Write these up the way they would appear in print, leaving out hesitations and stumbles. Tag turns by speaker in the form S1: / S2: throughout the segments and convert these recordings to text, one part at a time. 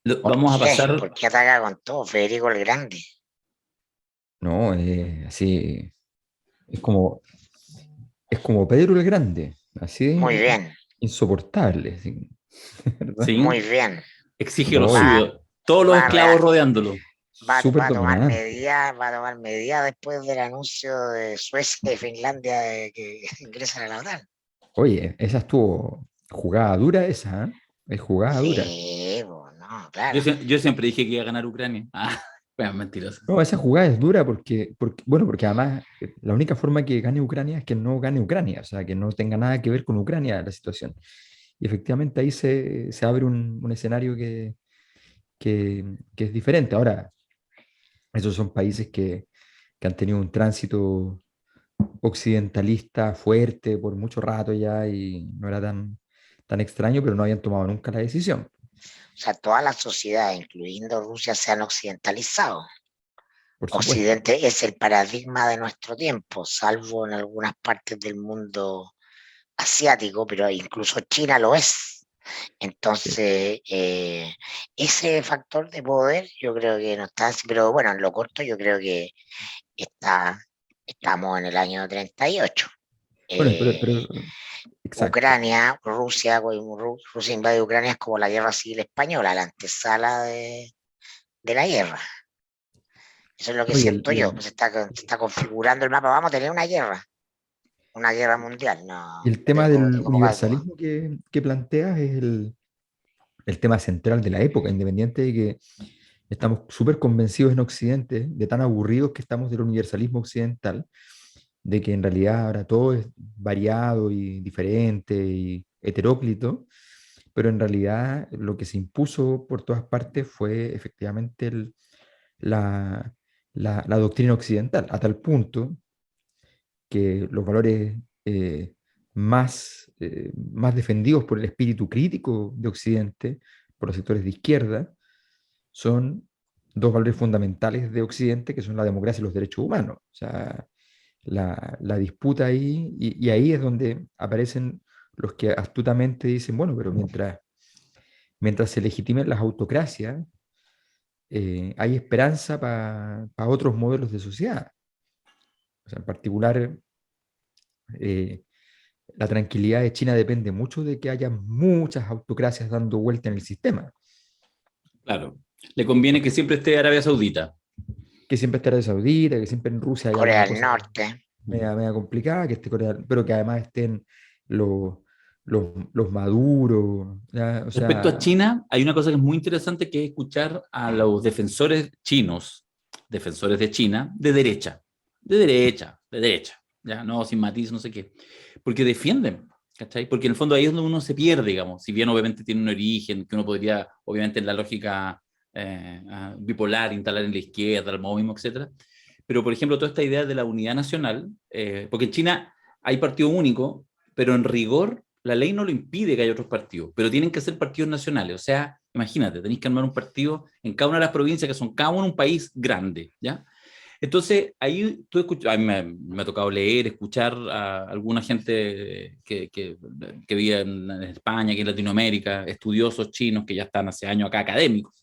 S1: ¿Por
S2: Vamos a
S1: qué?
S2: pasar,
S1: ¿Por qué ataca con todo Federico el Grande?
S3: No, así, es como, es como Pedro el Grande,
S1: Muy
S3: así
S1: bien,
S3: insoportable, así, ¿verdad?
S1: muy
S2: ¿sí?
S1: bien.
S2: Exige lo
S1: Va,
S2: suyo. Todos los
S1: va, a
S2: esclavos
S1: rea-
S2: rodeándolo.
S3: Súper dominante.
S1: va a tomar medidas después del anuncio de Suecia y Finlandia de que ingresan a la OTAN.
S3: Oye, esa estuvo jugada dura esa, ¿eh? Es jugada dura.
S1: Sí, pues, no, claro.
S2: Yo siempre dije que iba a ganar Ucrania. Ah, bueno, mentiroso.
S3: No, esa jugada es dura bueno, porque además la única forma que gane Ucrania es que no gane Ucrania, o sea, que no tenga nada que ver con Ucrania la situación. Y efectivamente ahí se abre un escenario que es diferente. Ahora, esos son países que han tenido un tránsito occidentalista fuerte por mucho rato ya y no era tan extraño, pero no habían tomado nunca la decisión,
S1: O sea, todas las sociedades, incluyendo Rusia, se han occidentalizado.
S3: por supuesto.
S1: Occidente es el paradigma de nuestro tiempo, salvo en algunas partes del mundo asiático, pero incluso China lo es.
S3: Sí.
S1: Entonces, ese factor de poder yo creo que no está así, pero bueno, en lo corto yo creo que está, estamos en el año 38.
S3: Bueno,
S1: Eh,
S3: exacto.
S1: Ucrania, Rusia invade Ucrania es como la guerra civil española, la antesala de la guerra. Eso es lo que
S3: No,
S1: siento yo, pues se está configurando el mapa, vamos a tener una guerra mundial,
S3: y
S1: no,
S3: el tema del
S1: tengo pocas dudas.
S3: universalismo que planteas es el tema central de la época, independiente de que estamos súper convencidos en Occidente, de tan aburridos que estamos del universalismo occidental, de que en realidad ahora todo es variado y diferente y heteróclito, pero en realidad lo que se impuso por todas partes fue efectivamente la, la doctrina occidental, a tal punto que los valores más defendidos por el espíritu crítico de Occidente, por los sectores de izquierda, son dos valores fundamentales de Occidente, que son la democracia y los derechos humanos. O sea, la disputa ahí, y ahí es donde aparecen los que astutamente dicen, bueno, pero mientras se legitimen las autocracias, hay esperanza para otros modelos de sociedad. O sea, en particular, eh, la tranquilidad de China depende mucho de que haya muchas autocracias dando vuelta en el sistema,
S2: Claro. Le conviene que
S3: porque
S2: siempre esté Arabia Saudita.
S3: que siempre está Arabia Saudita, que siempre en Rusia hay
S1: Corea
S3: alguna
S1: del
S3: cosa
S1: Norte,
S3: media complicada, que esté Corea, pero que además estén los, los maduros, ¿ya? O
S2: Respecto a
S3: sea,
S2: China, hay una cosa que es muy interesante que es escuchar a los defensores chinos, defensores de China, de derecha, ya no sin matiz, no sé qué, porque defienden, ¿cachai? Porque en el fondo ahí es donde uno se pierde, digamos, si bien obviamente tiene un origen que uno podría, obviamente en la lógica bipolar, instalar en la izquierda, el maoísmo, etcétera, pero por ejemplo toda esta idea de la unidad nacional, porque en China hay partido único, pero en rigor la ley no lo impide que haya otros partidos, pero tienen que ser partidos nacionales. O sea, imagínate, tenéis que armar un partido en cada una de las provincias que son cada uno un país grande, ¿ya? Entonces, ahí tú escuchas, a mí me ha tocado leer, escuchar a alguna gente que vive en España, aquí en Latinoamérica, estudiosos chinos que ya están hace años acá, académicos,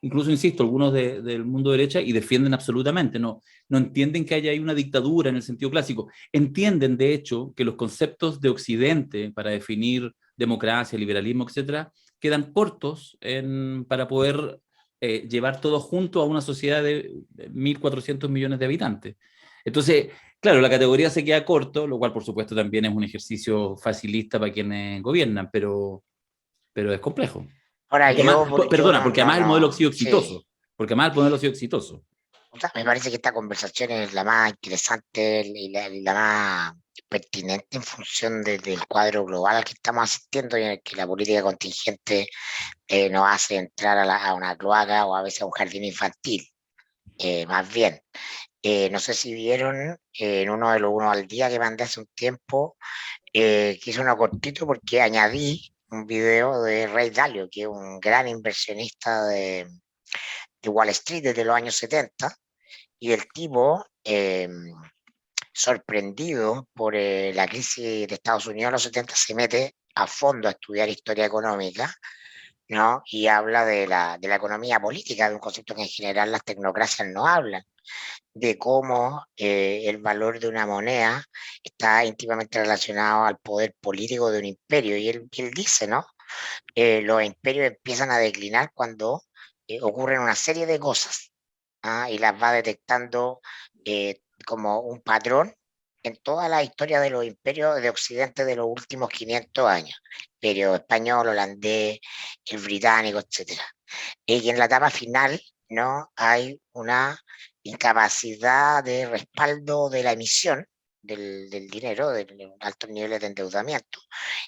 S2: incluso, insisto, algunos del mundo derecha y defienden absolutamente, no entienden que haya ahí una dictadura en el sentido clásico. Entienden, de hecho, que los conceptos de Occidente para definir democracia, liberalismo, etcétera, quedan cortos para poder llevar todo junto a una sociedad de 1.400 millones de habitantes. Entonces, claro, la categoría se queda corto, lo cual por supuesto también es un ejercicio facilista para quienes gobiernan, pero es complejo.
S1: ahora
S2: Porque además,
S1: yo
S2: perdona, porque además el modelo ha sido
S1: sí,
S2: exitoso. Porque además el modelo ha sido exitoso.
S1: o sea, me parece que esta conversación es la más interesante y la más pertinente en función del cuadro global al que estamos asistiendo y en el que la política contingente nos hace entrar a una cloaca o a veces a un jardín infantil, más bien. No sé si vieron en uno de los uno al día que mandé hace un tiempo, que hice uno cortito porque añadí un video de Ray Dalio, que es un gran inversionista de Wall Street desde los años 70, y el tipo, sorprendido por la crisis de Estados Unidos en los 70, se mete a fondo a estudiar historia económica ¿no? Y habla de la economía política, de un concepto que en general las tecnocracias no hablan, de cómo el valor de una moneda está íntimamente relacionado al poder político de un imperio. Y él dice, ¿no? Los imperios empiezan a declinar cuando ocurren una serie de cosas, ¿ah? Y las va detectando como un patrón en toda la historia de los imperios de Occidente de los últimos 500 años, imperio español, holandés, el británico, etcétera. Y en la etapa final, ¿no? Hay una incapacidad de respaldo de la emisión del dinero, de altos niveles de endeudamiento.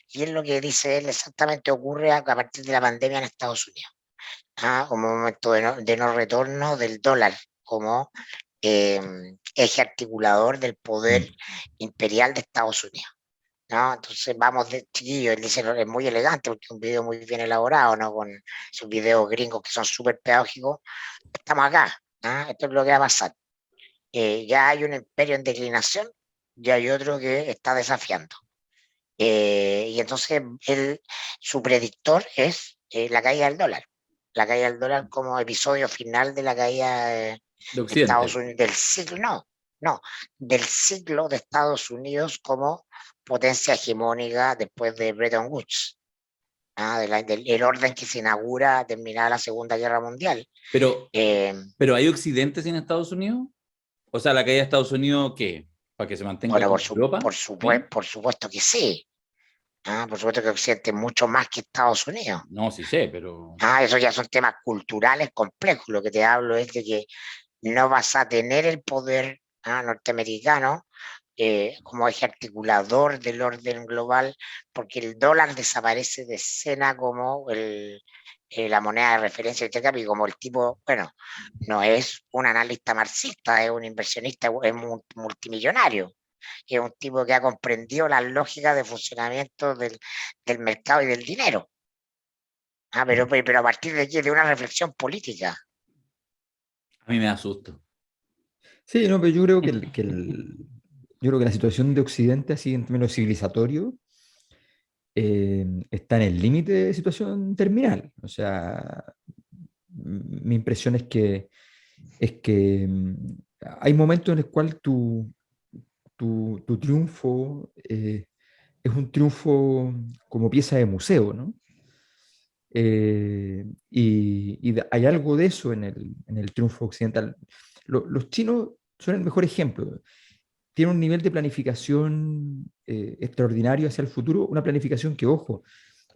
S1: Y es lo que dice él exactamente ocurre a partir de la pandemia en Estados Unidos. Como un momento de no retorno del dólar como eh, eje articulador del poder
S3: Mm.
S1: imperial de Estados Unidos. ¿No? Entonces vamos de chiquillo, él dice, es muy elegante porque es un video muy bien elaborado, ¿no? Con sus videos gringos que son súper pedagógicos. Estamos acá, ¿ah? Esto es lo que va a pasar. Ya hay un imperio en declinación y hay otro que está desafiando. Y entonces su predictor es la caída del dólar. La caída del dólar como episodio final de la caída de
S2: de
S1: Estados
S2: Occidente.
S1: Unidos, del ciclo, no, del ciclo de Estados Unidos como potencia hegemónica después de Bretton Woods, el orden que se inaugura terminada la Segunda Guerra Mundial.
S2: Pero,
S1: Eh,
S2: pero ¿hay Occidente sin Estados Unidos? O sea, la caída de Estados Unidos, ¿qué? ¿Para que se mantenga
S1: bueno,
S2: como Europa? ¿Bien?
S1: por supuesto que sí. Por supuesto que Occidente es mucho más que Estados Unidos.
S2: No, sí sé, pero...
S1: Esos ya son temas culturales complejos. Lo que te hablo es de que no vas a tener el poder norteamericano como eje articulador del orden global, porque el dólar desaparece de escena como la moneda de referencia de intercambio, y como el tipo, bueno, no es un analista marxista, es un inversionista, es multimillonario, es un tipo que ha comprendido las lógicas de funcionamiento del mercado y del dinero. Pero a partir de aquí, de una reflexión política.
S2: A mí me da susto.
S3: Sí, no, pero yo creo yo creo que la situación de Occidente, así en términos civilizatorios, está en el límite de situación terminal. O sea, mi impresión es que hay momentos en los cuales tu triunfo es un triunfo como pieza de museo, ¿no? Hay algo de eso en el triunfo occidental. Los chinos son el mejor ejemplo. Tienen un nivel de planificación extraordinario hacia el futuro, una planificación que, ojo,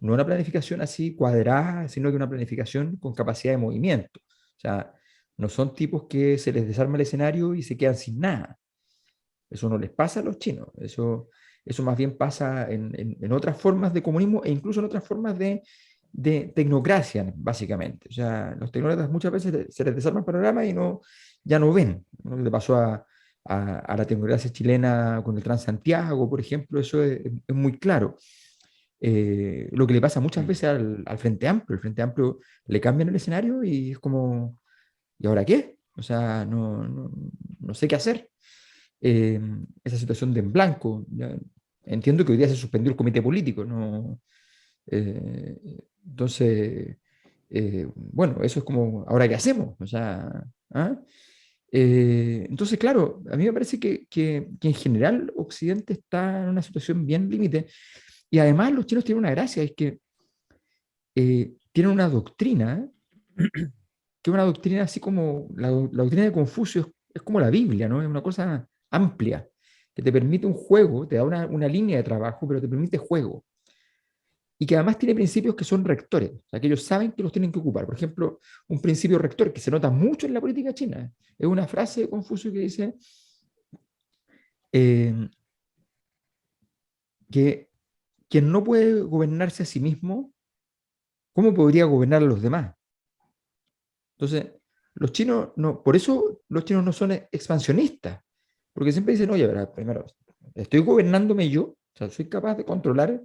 S3: no una planificación así cuadrada, sino que una planificación con capacidad de movimiento. O sea, no son tipos que se les desarma el escenario y se quedan sin nada. Eso no les pasa a los chinos. Eso más bien pasa en otras formas de comunismo e incluso en otras formas de tecnocracia, básicamente. O sea, los tecnócratas muchas veces se les desarma el panorama y ya no ven. ¿No? Le pasó a la tecnocracia chilena con el Transantiago, por ejemplo, eso es muy claro. Lo que le pasa muchas veces al Frente Amplio. El Frente Amplio le cambian el escenario y es como, ¿y ahora qué? O sea, no sé qué hacer. Eh, Esa situación de en blanco. ¿Ya? Entiendo que hoy día se suspendió el comité político, ¿no? Eh, entonces, bueno, eso es como, ¿ahora qué hacemos? O sea, ¿ah? Entonces, claro, a mí me parece que en general Occidente está en una situación bien límite y además los chinos tienen una gracia, es que tienen una doctrina, que es una doctrina así como la doctrina de Confucio es como la Biblia, ¿no? Es una cosa amplia, que te permite un juego, te da una línea de trabajo, pero te permite juego. Y que además tiene principios que son rectores, o sea, que ellos saben que los tienen que ocupar. Por ejemplo, un principio rector que se nota mucho en la política china, es una frase de Confucio que dice eh, que quien no puede gobernarse a sí mismo, ¿cómo podría gobernar a los demás? Entonces, los chinos, no, por eso los chinos no son expansionistas, porque siempre dicen, oye, verá, primero, estoy gobernándome yo, o sea, soy capaz de controlar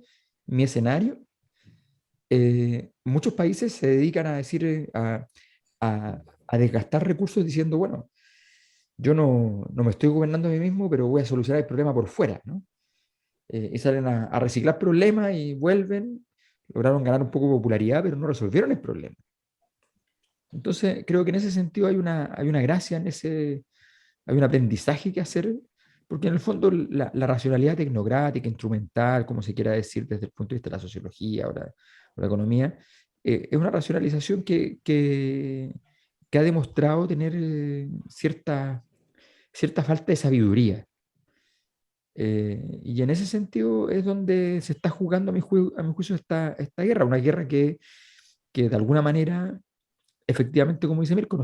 S3: mi escenario. Muchos países se dedican a decir, a desgastar recursos diciendo, bueno, yo no me estoy gobernando a mí mismo, pero voy a solucionar el problema por fuera, ¿no? Y salen a reciclar problemas y vuelven. lograron ganar un poco de popularidad, pero no resolvieron el problema. Entonces, creo que en ese sentido hay una gracia, hay un aprendizaje que hacer, porque en el fondo la racionalidad tecnocrática, instrumental, como se quiera decir desde el punto de vista de la sociología o la economía, es una racionalización que ha demostrado tener cierta falta de sabiduría. Y en ese sentido es donde se está jugando, a mi juicio, esta guerra, una guerra que de alguna manera, efectivamente, como dice Mirko,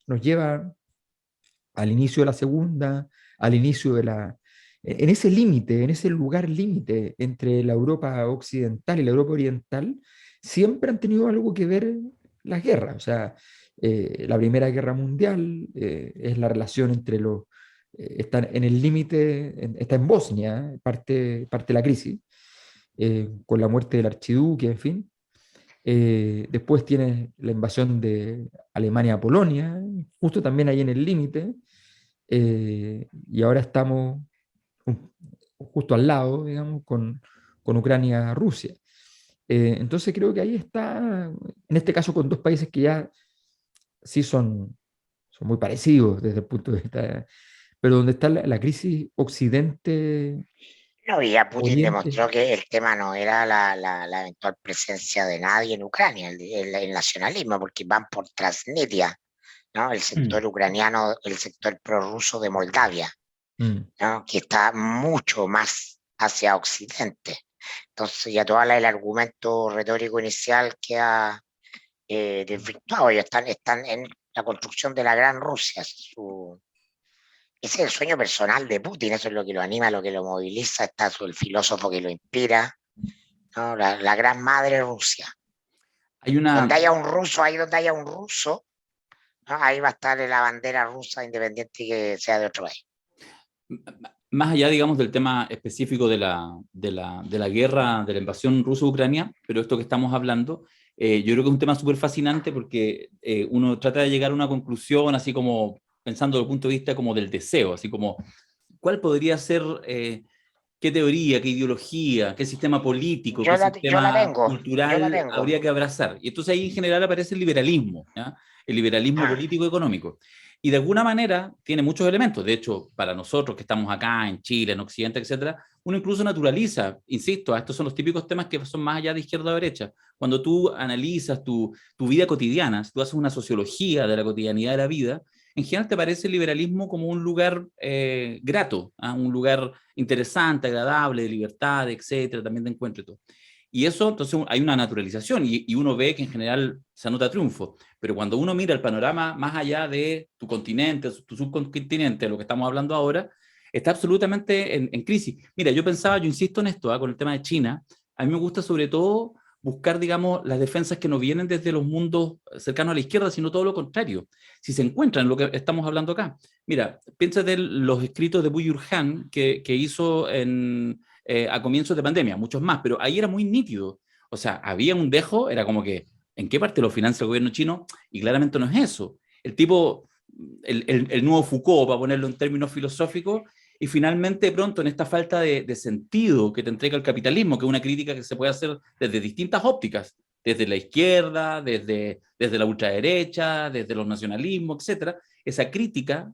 S3: nos lleva al inicio de la segunda, al inicio en ese límite, en ese lugar límite entre la Europa occidental y la Europa oriental, siempre han tenido algo que ver las guerras. O sea, la Primera Guerra Mundial es la relación entre está en el límite, está en Bosnia, parte de la crisis, con la muerte del archiduque, en fin. Después tiene la invasión de Alemania a Polonia, justo también ahí en el límite, y ahora estamos justo al lado, digamos, con Ucrania-Rusia. Entonces creo que ahí está, en este caso con dos países que ya sí son muy parecidos desde el punto de vista, pero donde está la crisis Occidente-Oriente.
S1: No, y ya Putin demostró que el tema no era la eventual presencia de nadie en Ucrania, el nacionalismo, porque van por Transnistria, ¿no? El sector ucraniano, el sector prorruso de Moldavia, ¿no? Que está mucho más hacia Occidente. Entonces ya todo el argumento retórico inicial queda desvirtuado. Ya están en la construcción de la Gran Rusia. Ese es el sueño personal de Putin, eso es lo que lo anima, lo que lo moviliza, está el filósofo que lo inspira, ¿no? La gran madre Rusia.
S2: Hay una,
S1: Donde haya un ruso, ahí donde haya un ruso, ¿no? Ahí va a estar la bandera rusa independiente y que sea de otro país.
S2: más allá, digamos, del tema específico de la guerra, de la invasión ruso-ucrania, pero esto que estamos hablando, yo creo que es un tema súper fascinante porque uno trata de llegar a una conclusión así como pensando desde el punto de vista como del deseo, así como cuál podría ser, qué teoría, qué ideología, qué sistema político, qué
S1: Yo la
S2: sistema
S1: tengo, yo la
S2: cultural
S1: tengo.
S2: habría que abrazar. Y entonces ahí en general aparece el liberalismo, ¿ya? El liberalismo
S1: Ah,
S2: político y económico. Y de alguna manera tiene muchos elementos. De hecho, para nosotros que estamos acá en Chile, en Occidente, etcétera, uno incluso naturaliza, insisto, estos son los típicos temas que son más allá de izquierda o derecha. Cuando tú analizas tu vida cotidiana, si tú haces una sociología de la cotidianidad de la vida, en general te parece el liberalismo como un lugar grato, ¿ah? Un lugar interesante, agradable, de libertad, etcétera, también de encuentro y todo. Y eso, entonces, hay una naturalización y uno ve que en general se anota triunfo. Pero cuando uno mira el panorama más allá de tu continente, tu subcontinente, lo que estamos hablando ahora, está absolutamente en crisis. Mira, yo pensaba, yo insisto en esto, con el tema de China, a mí me gusta sobre todo buscar, digamos, las defensas que no vienen desde los mundos cercanos a la izquierda, sino todo lo contrario. Si se encuentran en lo que estamos hablando acá. Mira, piensa de los escritos de Buyur Han que hizo a comienzos de pandemia, muchos más, pero ahí era muy nítido. O sea, había un dejo, era como que, ¿en qué parte lo financia el gobierno chino? Y claramente no es eso. El tipo, el nuevo Foucault, para ponerlo en términos filosóficos, y finalmente, pronto, en esta falta de sentido que te entrega el capitalismo, que es una crítica que se puede hacer desde distintas ópticas, desde la izquierda, desde la ultraderecha, desde los nacionalismos, etcétera, esa crítica,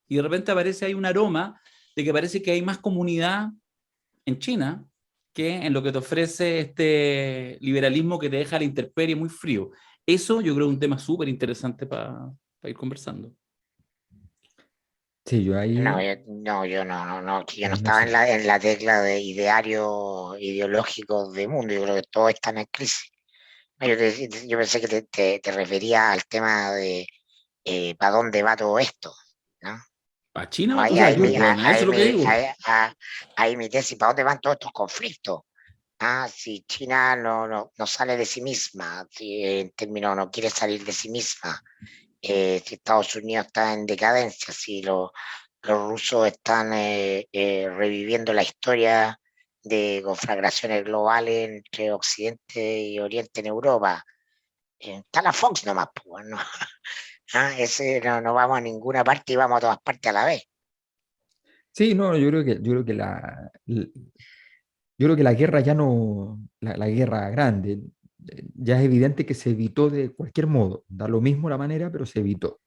S2: y de repente aparece ahí un aroma de que parece que hay más comunidad en China que en lo que te ofrece este liberalismo que te deja a la intemperie muy frío. Eso yo creo es un tema súper interesante para ir conversando.
S3: Sí,
S1: no, que yo no
S3: ahí no
S1: estaba
S3: sé.
S1: en la tecla de ideario ideológico de mundo, yo creo que todos están en crisis. No, yo pensé que te refería al tema de para dónde va todo esto, ¿no?
S2: A China,
S1: No,
S2: o sea,
S1: ahí,
S2: eso es lo que digo.
S1: ahí mi tesis, ¿para dónde van todos estos conflictos? Si China no sale de sí misma, si en términos no quiere salir de sí misma, si Estados Unidos está en decadencia, si los rusos están reviviendo la historia de conflagraciones globales entre Occidente y Oriente en Europa. Está la Fox nomás, pues, ¿no? Ese no vamos a ninguna parte y vamos a todas partes a la vez.
S3: Sí, no, yo creo que yo creo que la guerra ya no, la guerra grande, ya es evidente que se evitó de cualquier modo. Da lo mismo la manera, pero se evitó.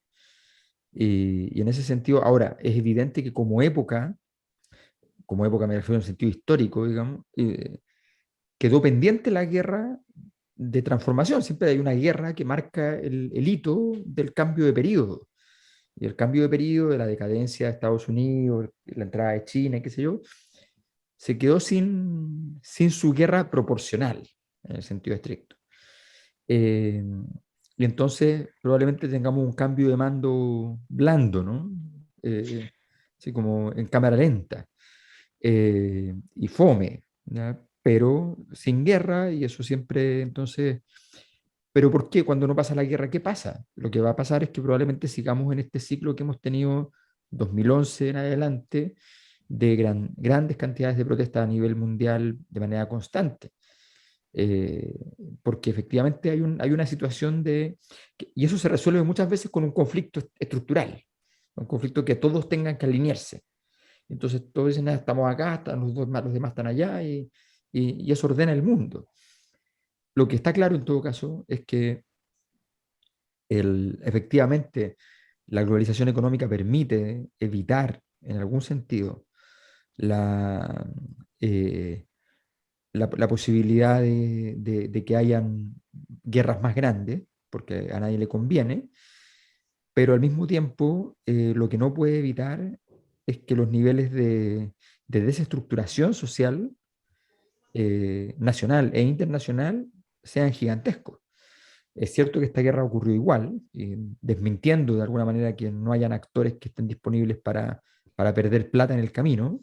S3: Y en ese sentido, ahora, es evidente que como época me refiero en sentido histórico, digamos, quedó pendiente la guerra de transformación. Siempre hay una guerra que marca el hito del cambio de periodo. Y el cambio de periodo, de la decadencia de Estados Unidos, la entrada de China, qué sé yo, se quedó sin su guerra proporcional, en el sentido estricto. Eh, y entonces probablemente tengamos un cambio de mando blando, ¿no? Así como en cámara lenta y fome, ¿ya? Pero sin guerra, y eso siempre, entonces, ¿pero por qué cuando no pasa la guerra? ¿Qué pasa? Lo que va a pasar es que probablemente sigamos en este ciclo que hemos tenido 2011 en adelante, de grandes cantidades de protestas a nivel mundial de manera constante. Eh, Porque efectivamente hay una situación y eso se resuelve muchas veces con un conflicto estructural, un conflicto que todos tengan que alinearse. Entonces todos dicen: "Ah, estamos acá, están los demás están allá", y eso ordena el mundo. Lo que está claro en todo caso es que efectivamente la globalización económica permite evitar, en algún sentido, la, eh, la posibilidad de que hayan guerras más grandes, porque a nadie le conviene, pero al mismo tiempo lo que no puede evitar es que los niveles de desestructuración social nacional e internacional sean gigantescos. Es cierto que esta guerra ocurrió igual, desmintiendo de alguna manera que no hayan actores que estén disponibles para perder plata en el camino,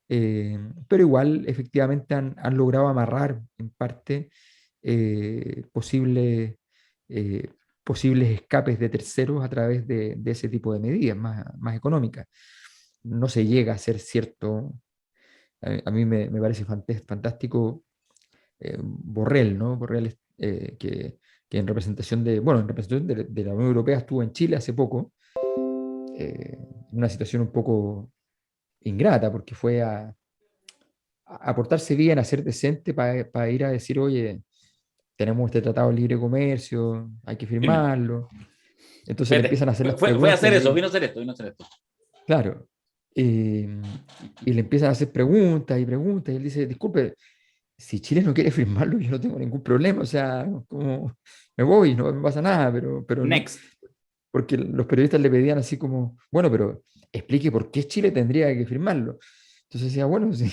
S3: pero igual efectivamente han logrado amarrar en parte posibles, eh, posibles escapes de terceros a través de ese tipo de medidas más económicas. No se llega a ser cierto. A mí me parece fantástico Borrell, ¿no? Borrell, que en representación bueno, en representación de la Unión Europea estuvo en Chile hace poco, en una situación un poco ingrata, porque fue a portarse bien, a ser decente para ir a decir: "Oye, tenemos este tratado de libre comercio, hay que
S2: Dime.
S3: firmarlo". Entonces le
S2: Fíjate,
S3: empiezan a hacer las
S2: fue a
S3: preguntas
S2: hacer eso,
S3: y,
S2: vino a hacer esto, vino a hacer esto.
S3: claro, y le empiezan a hacer preguntas y preguntas, y él dice: "Disculpe, si Chile no quiere firmarlo, yo no tengo ningún problema, o sea, como me voy, no me pasa nada, pero no",
S2: Next.
S3: porque los periodistas le pedían así como: "Bueno, pero explique por qué Chile tendría que firmarlo". Entonces decía: "Bueno, sí,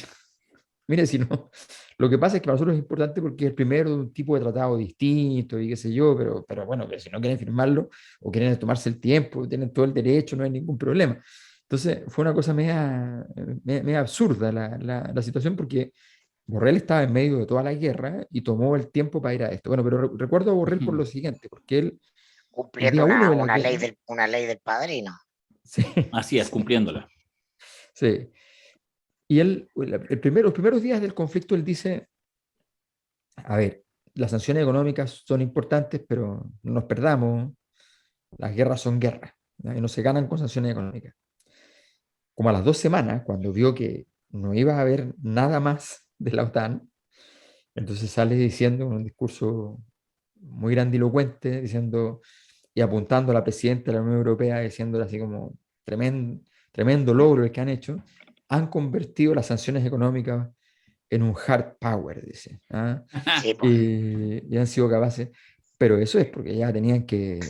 S3: mire, si no, lo que pasa es que para nosotros es importante porque es el primero de un tipo de tratado distinto y qué sé yo, pero bueno, pero si no quieren firmarlo o quieren tomarse el tiempo, tienen todo el derecho, no hay ningún problema". Entonces fue una cosa media absurda la situación, porque Borrell estaba en medio de toda la guerra y tomó el tiempo para ir a esto. Bueno, pero recuerdo a Borrell por lo siguiente, porque él, el
S1: Cumpliendo
S3: día uno de la
S1: una ley
S3: guerra,
S1: una ley del padrino.
S3: sí,
S2: Así es,
S3: sí,
S2: cumpliéndola.
S3: sí. Y él, los primeros días del conflicto, él dice: "A ver, las sanciones económicas son importantes, pero no nos perdamos, las guerras son guerras, ¿no? Y no se ganan con sanciones económicas". Como a las 2 semanas, cuando vio que no iba a haber nada más de la OTAN, entonces sale diciendo un discurso muy grandilocuente, diciendo y apuntando a la presidenta de la Unión Europea, diciéndole así como: tremendo logro el que han hecho, han convertido las sanciones económicas en un hard power", dice, ¿ah?
S1: Sí, pues.
S3: Y han sido capaces, pero eso es porque ya tenían que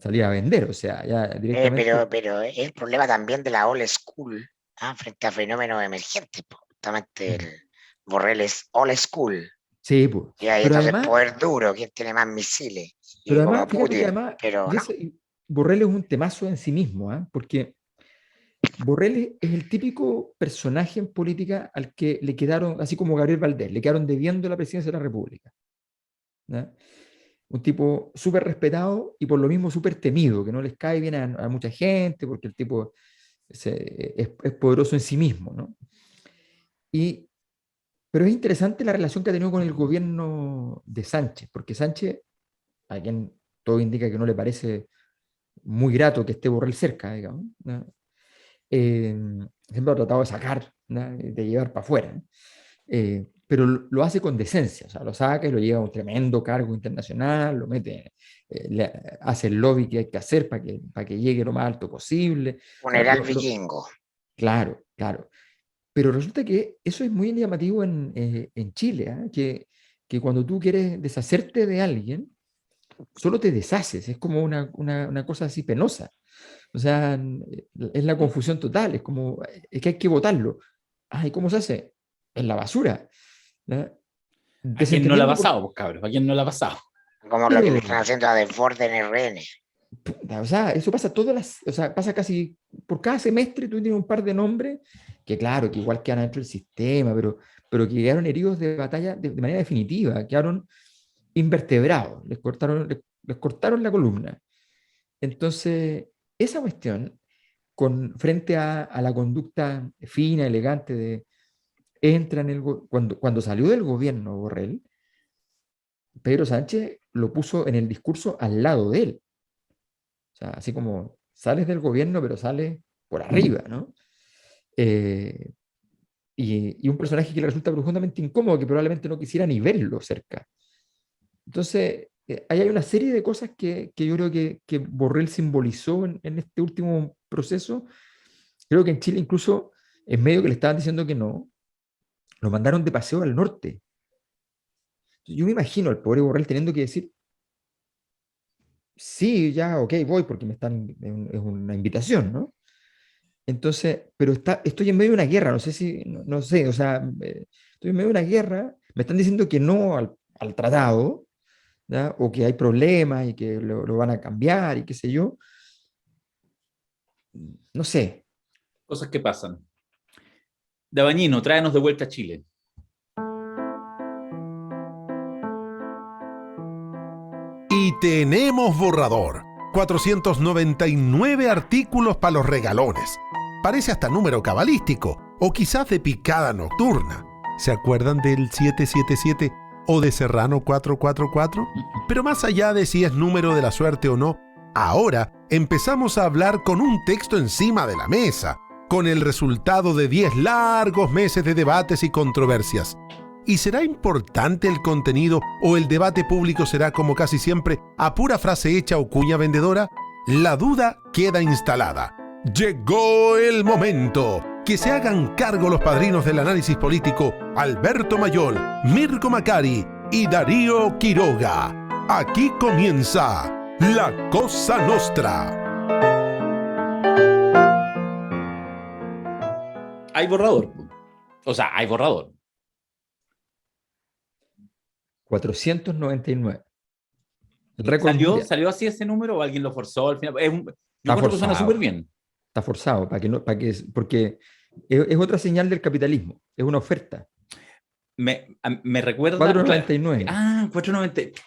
S3: salir a vender, o sea, ya directamente.
S1: Pero es el problema también de la old school, ¿ah? Frente a fenómenos emergentes, pues. Justamente
S3: Mm,
S1: el Borrell es old school.
S3: sí, pues.
S1: Y ahí
S3: Pero
S1: entonces
S3: además,
S1: poder duro, quién tiene más misiles.
S3: pero
S1: Y
S3: además,
S1: como
S3: fíjate que
S1: Putin,
S3: además,
S1: pero no.
S3: Borrell es un temazo en sí mismo, ¿ah? Porque Borrell es el típico personaje en política al que le quedaron, así como Gabriel Valdés, le quedaron debiendo la presidencia de la República, ¿ya? Un tipo súper respetado y por lo mismo súper temido, que no les cae bien a mucha gente porque el tipo es poderoso en sí mismo, ¿no? Y, pero es interesante la relación que ha tenido con el gobierno de Sánchez, porque Sánchez, a quien todo indica que no le parece muy grato que esté Borrell cerca, digamos, ¿no? Siempre ha tratado de sacar ¿no? De llevar para afuera. Pero lo hace con decencia, o sea, lo saca y lo lleva a un tremendo cargo internacional, lo mete, hace el lobby que hay que hacer para que llegue lo más alto posible. O sea,
S1: Funeral vikingo.
S3: claro, claro. Pero resulta que eso es muy llamativo en Chile, ¿ah? Que cuando tú quieres deshacerte de alguien, solo te deshaces, es como una cosa así penosa. O sea, es la confusión total, es como, es que hay que votarlo. Ay, ¿cómo se hace? En la basura. ¿No?
S2: ¿A quién no le ha
S3: Desentendiendo por...
S2: pasado, pues, cabros? ¿A quién no le ha pasado?
S1: Como lo que le
S3: Pero,
S1: están haciendo a Desbordes en RN.
S3: puta, o sea, eso pasa todas las, o sea, pasa casi por cada semestre tú tienes un par de nombres que claro, que igual quedan dentro del sistema, pero que quedaron heridos de batalla de manera definitiva, quedaron invertebrados, les cortaron la columna. Entonces, esa cuestión, frente a la conducta fina, elegante de entra en cuando salió del gobierno Borrell, Pedro Sánchez lo puso en el discurso al lado de él. O sea, así como sales del gobierno, pero sales por arriba, ¿no? Eh, y un personaje que le resulta profundamente incómodo, que probablemente no quisiera ni verlo cerca. Entonces, ahí hay una serie de cosas que yo creo que Borrell simbolizó en este último proceso. Creo que en Chile incluso, en medio que le estaban diciendo que no, lo mandaron de paseo al norte. Yo me imagino al pobre Borrell teniendo que decir, sí, ya, ok, voy porque es una invitación, ¿no? Entonces, pero estoy en medio de una guerra, no sé si, no sé, o sea, estoy en medio de una guerra, me están diciendo que no al tratado, ¿ya? O que hay problemas y que lo van a cambiar y qué sé yo, no sé.
S2: Cosas que pasan. Dabañino, tráenos de vuelta a Chile.
S4: Y tenemos borrador. 499 artículos para los regalones. Parece hasta número cabalístico, o quizás de picada nocturna. ¿Se acuerdan del 777 o de Serrano 444? Pero más allá de si es número de la suerte o no, ahora empezamos a hablar con un texto encima de la mesa, con el resultado de 10 largos meses de debates y controversias. ¿Y será importante el contenido o el debate público será, como casi siempre, a pura frase hecha o cuña vendedora? La duda queda instalada. Llegó el momento. Que se hagan cargo los padrinos del análisis político Alberto Mayol, Mirko Macari y Darío Quiroga. Aquí comienza La Cosa Nostra.
S2: Hay borrador. O sea, hay borrador.
S3: 499. El récord mundial.
S2: ¿Salió así ese número o alguien lo forzó al final? Yo
S3: Está
S2: creo que suena súper
S3: forzado.
S2: bien.
S3: Está forzado, porque es otra señal del capitalismo, es una oferta.
S2: Me recuerda...
S3: 499.
S2: Ah, 490.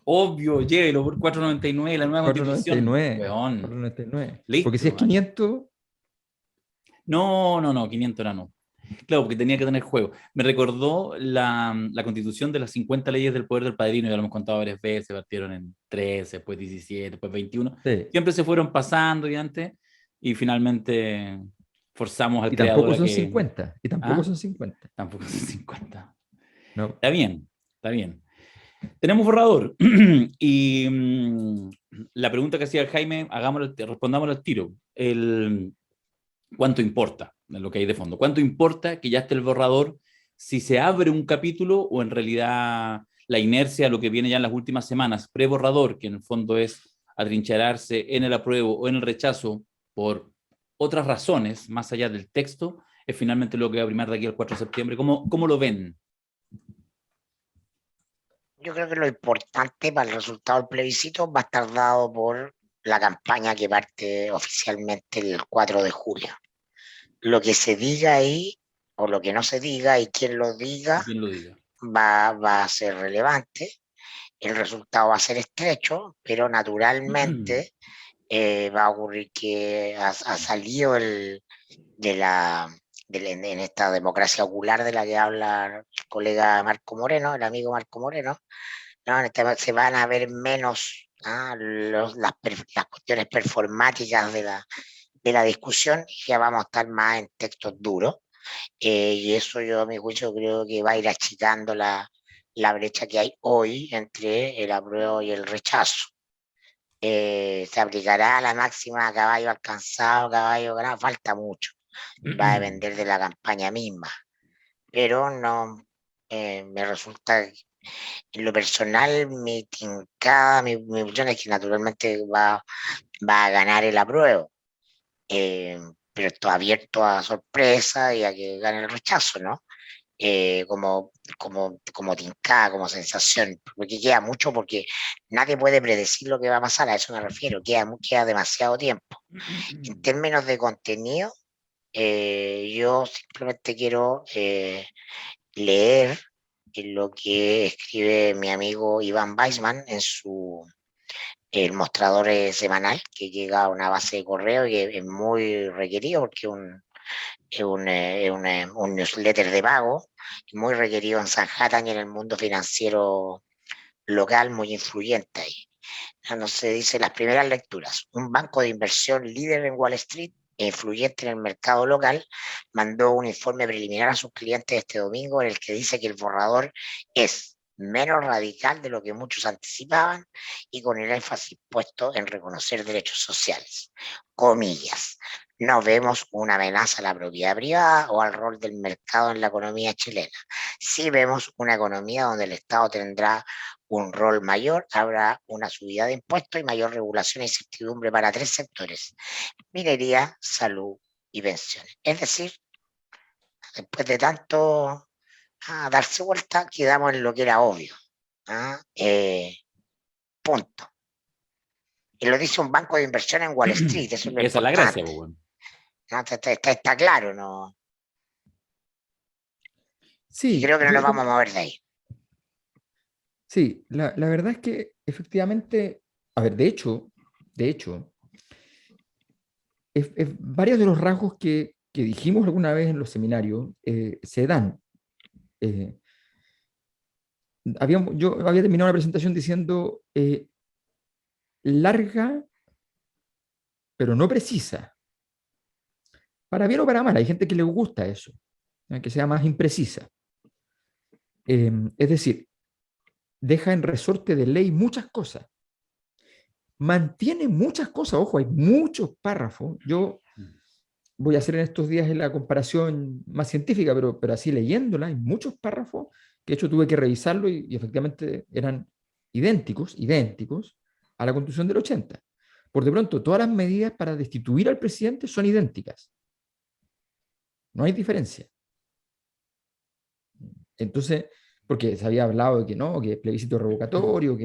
S2: Obvio, llévelo por 499, la nueva constitución.
S3: 499.
S2: Weón.
S3: 499.
S2: Listo,
S3: Porque si es 500,
S2: No, 500 era no. Claro, porque tenía que tener juego. Me recordó la constitución de las 50 leyes del poder del padrino, ya lo hemos contado varias veces, partieron en 13, después 17, después 21.
S3: sí.
S2: Siempre se fueron pasando y antes, y finalmente forzamos al
S3: Y
S2: creador
S3: tampoco
S2: a
S3: son
S2: que...
S3: 50. Y tampoco
S2: ¿Ah?
S3: son 50.
S2: Tampoco son 50.
S3: No.
S2: Está bien, está bien. Tenemos borrador. Y la pregunta que hacía el Jaime, respondámoslo al tiro. ¿Cuánto importa lo que hay de fondo? ¿Cuánto importa que ya esté el borrador si se abre un capítulo o en realidad la inercia, lo que viene ya en las últimas semanas, pre-borrador, que en el fondo es atrincherarse en el apruebo o en el rechazo por otras razones, más allá del texto, es finalmente lo que va a primar de aquí al 4 de septiembre? ¿Cómo lo ven?
S1: Yo creo que lo importante para el resultado del plebiscito va a estar dado por la campaña que parte oficialmente el 4 de julio. Lo que se diga ahí o lo que no se diga y quien lo diga
S2: ¿Quién lo diga?
S1: va a ser relevante. El resultado va a ser estrecho, pero naturalmente va a ocurrir que ha salido en esta democracia ocular de la que habla el colega Marco Moreno, el amigo Marco Moreno, ¿no? Se van a ver menos las cuestiones performáticas de la discusión y ya vamos a estar más en textos duros. Y eso yo a mi juicio creo que va a ir achicando la brecha que hay hoy entre el apruebo y el rechazo. Se aplicará la máxima caballo alcanzado, caballo ganado, falta mucho, va a depender de la campaña misma, pero no, me resulta, en lo personal, mi tincada, mi opción es que naturalmente va a ganar el apruebo, pero esto abierto a sorpresa y a que gane el rechazo, ¿no? Como tincada, como sensación, porque queda mucho, porque nadie puede predecir lo que va a pasar, a eso me refiero, queda demasiado tiempo. En términos de contenido, yo simplemente quiero leer lo que escribe mi amigo Iván Weissman en su el mostrador semanal, que llega a una base de correo y es muy requerido porque un newsletter de pago muy requerido en Sanhattan y en el mundo financiero local, muy influyente ahí. No se dice las primeras lecturas. Un banco de inversión líder en Wall Street e influyente en el mercado local mandó un informe preliminar a sus clientes este domingo en el que dice que el borrador es menos radical de lo que muchos anticipaban y con el énfasis puesto en reconocer derechos sociales. Comillas. No vemos una amenaza a la propiedad privada o al rol del mercado en la economía chilena. Sí vemos una economía donde el Estado tendrá un rol mayor, habrá una subida de impuestos y mayor regulación e incertidumbre para tres sectores: minería, salud y pensiones. Es decir, después de tanto darse vuelta, quedamos en lo que era obvio. Punto. Y lo dice un banco de inversión en Wall Street, eso es lo
S2: Esa es la
S1: importante.
S2: gracia, pues, bueno.
S1: ¿No? Está claro, ¿no?
S3: Sí,
S1: Y creo que no nos vamos a mover de ahí.
S3: sí, la verdad es que efectivamente, a ver, de hecho, varios de los rasgos que dijimos alguna vez en los seminarios se dan. Yo había terminado la presentación diciendo larga, pero no precisa. Para bien o para mal, hay gente que le gusta eso, que sea más imprecisa. Es decir, deja en resorte de ley muchas cosas. Mantiene muchas cosas, ojo, hay muchos párrafos. Yo voy a hacer en estos días la comparación más científica, pero así leyéndola, hay muchos párrafos que de hecho tuve que revisarlo y efectivamente eran idénticos a la Constitución del 80. Por de pronto, todas las medidas para destituir al presidente son idénticas. No hay diferencia. Entonces, porque se había hablado de que no, que plebiscito revocatorio,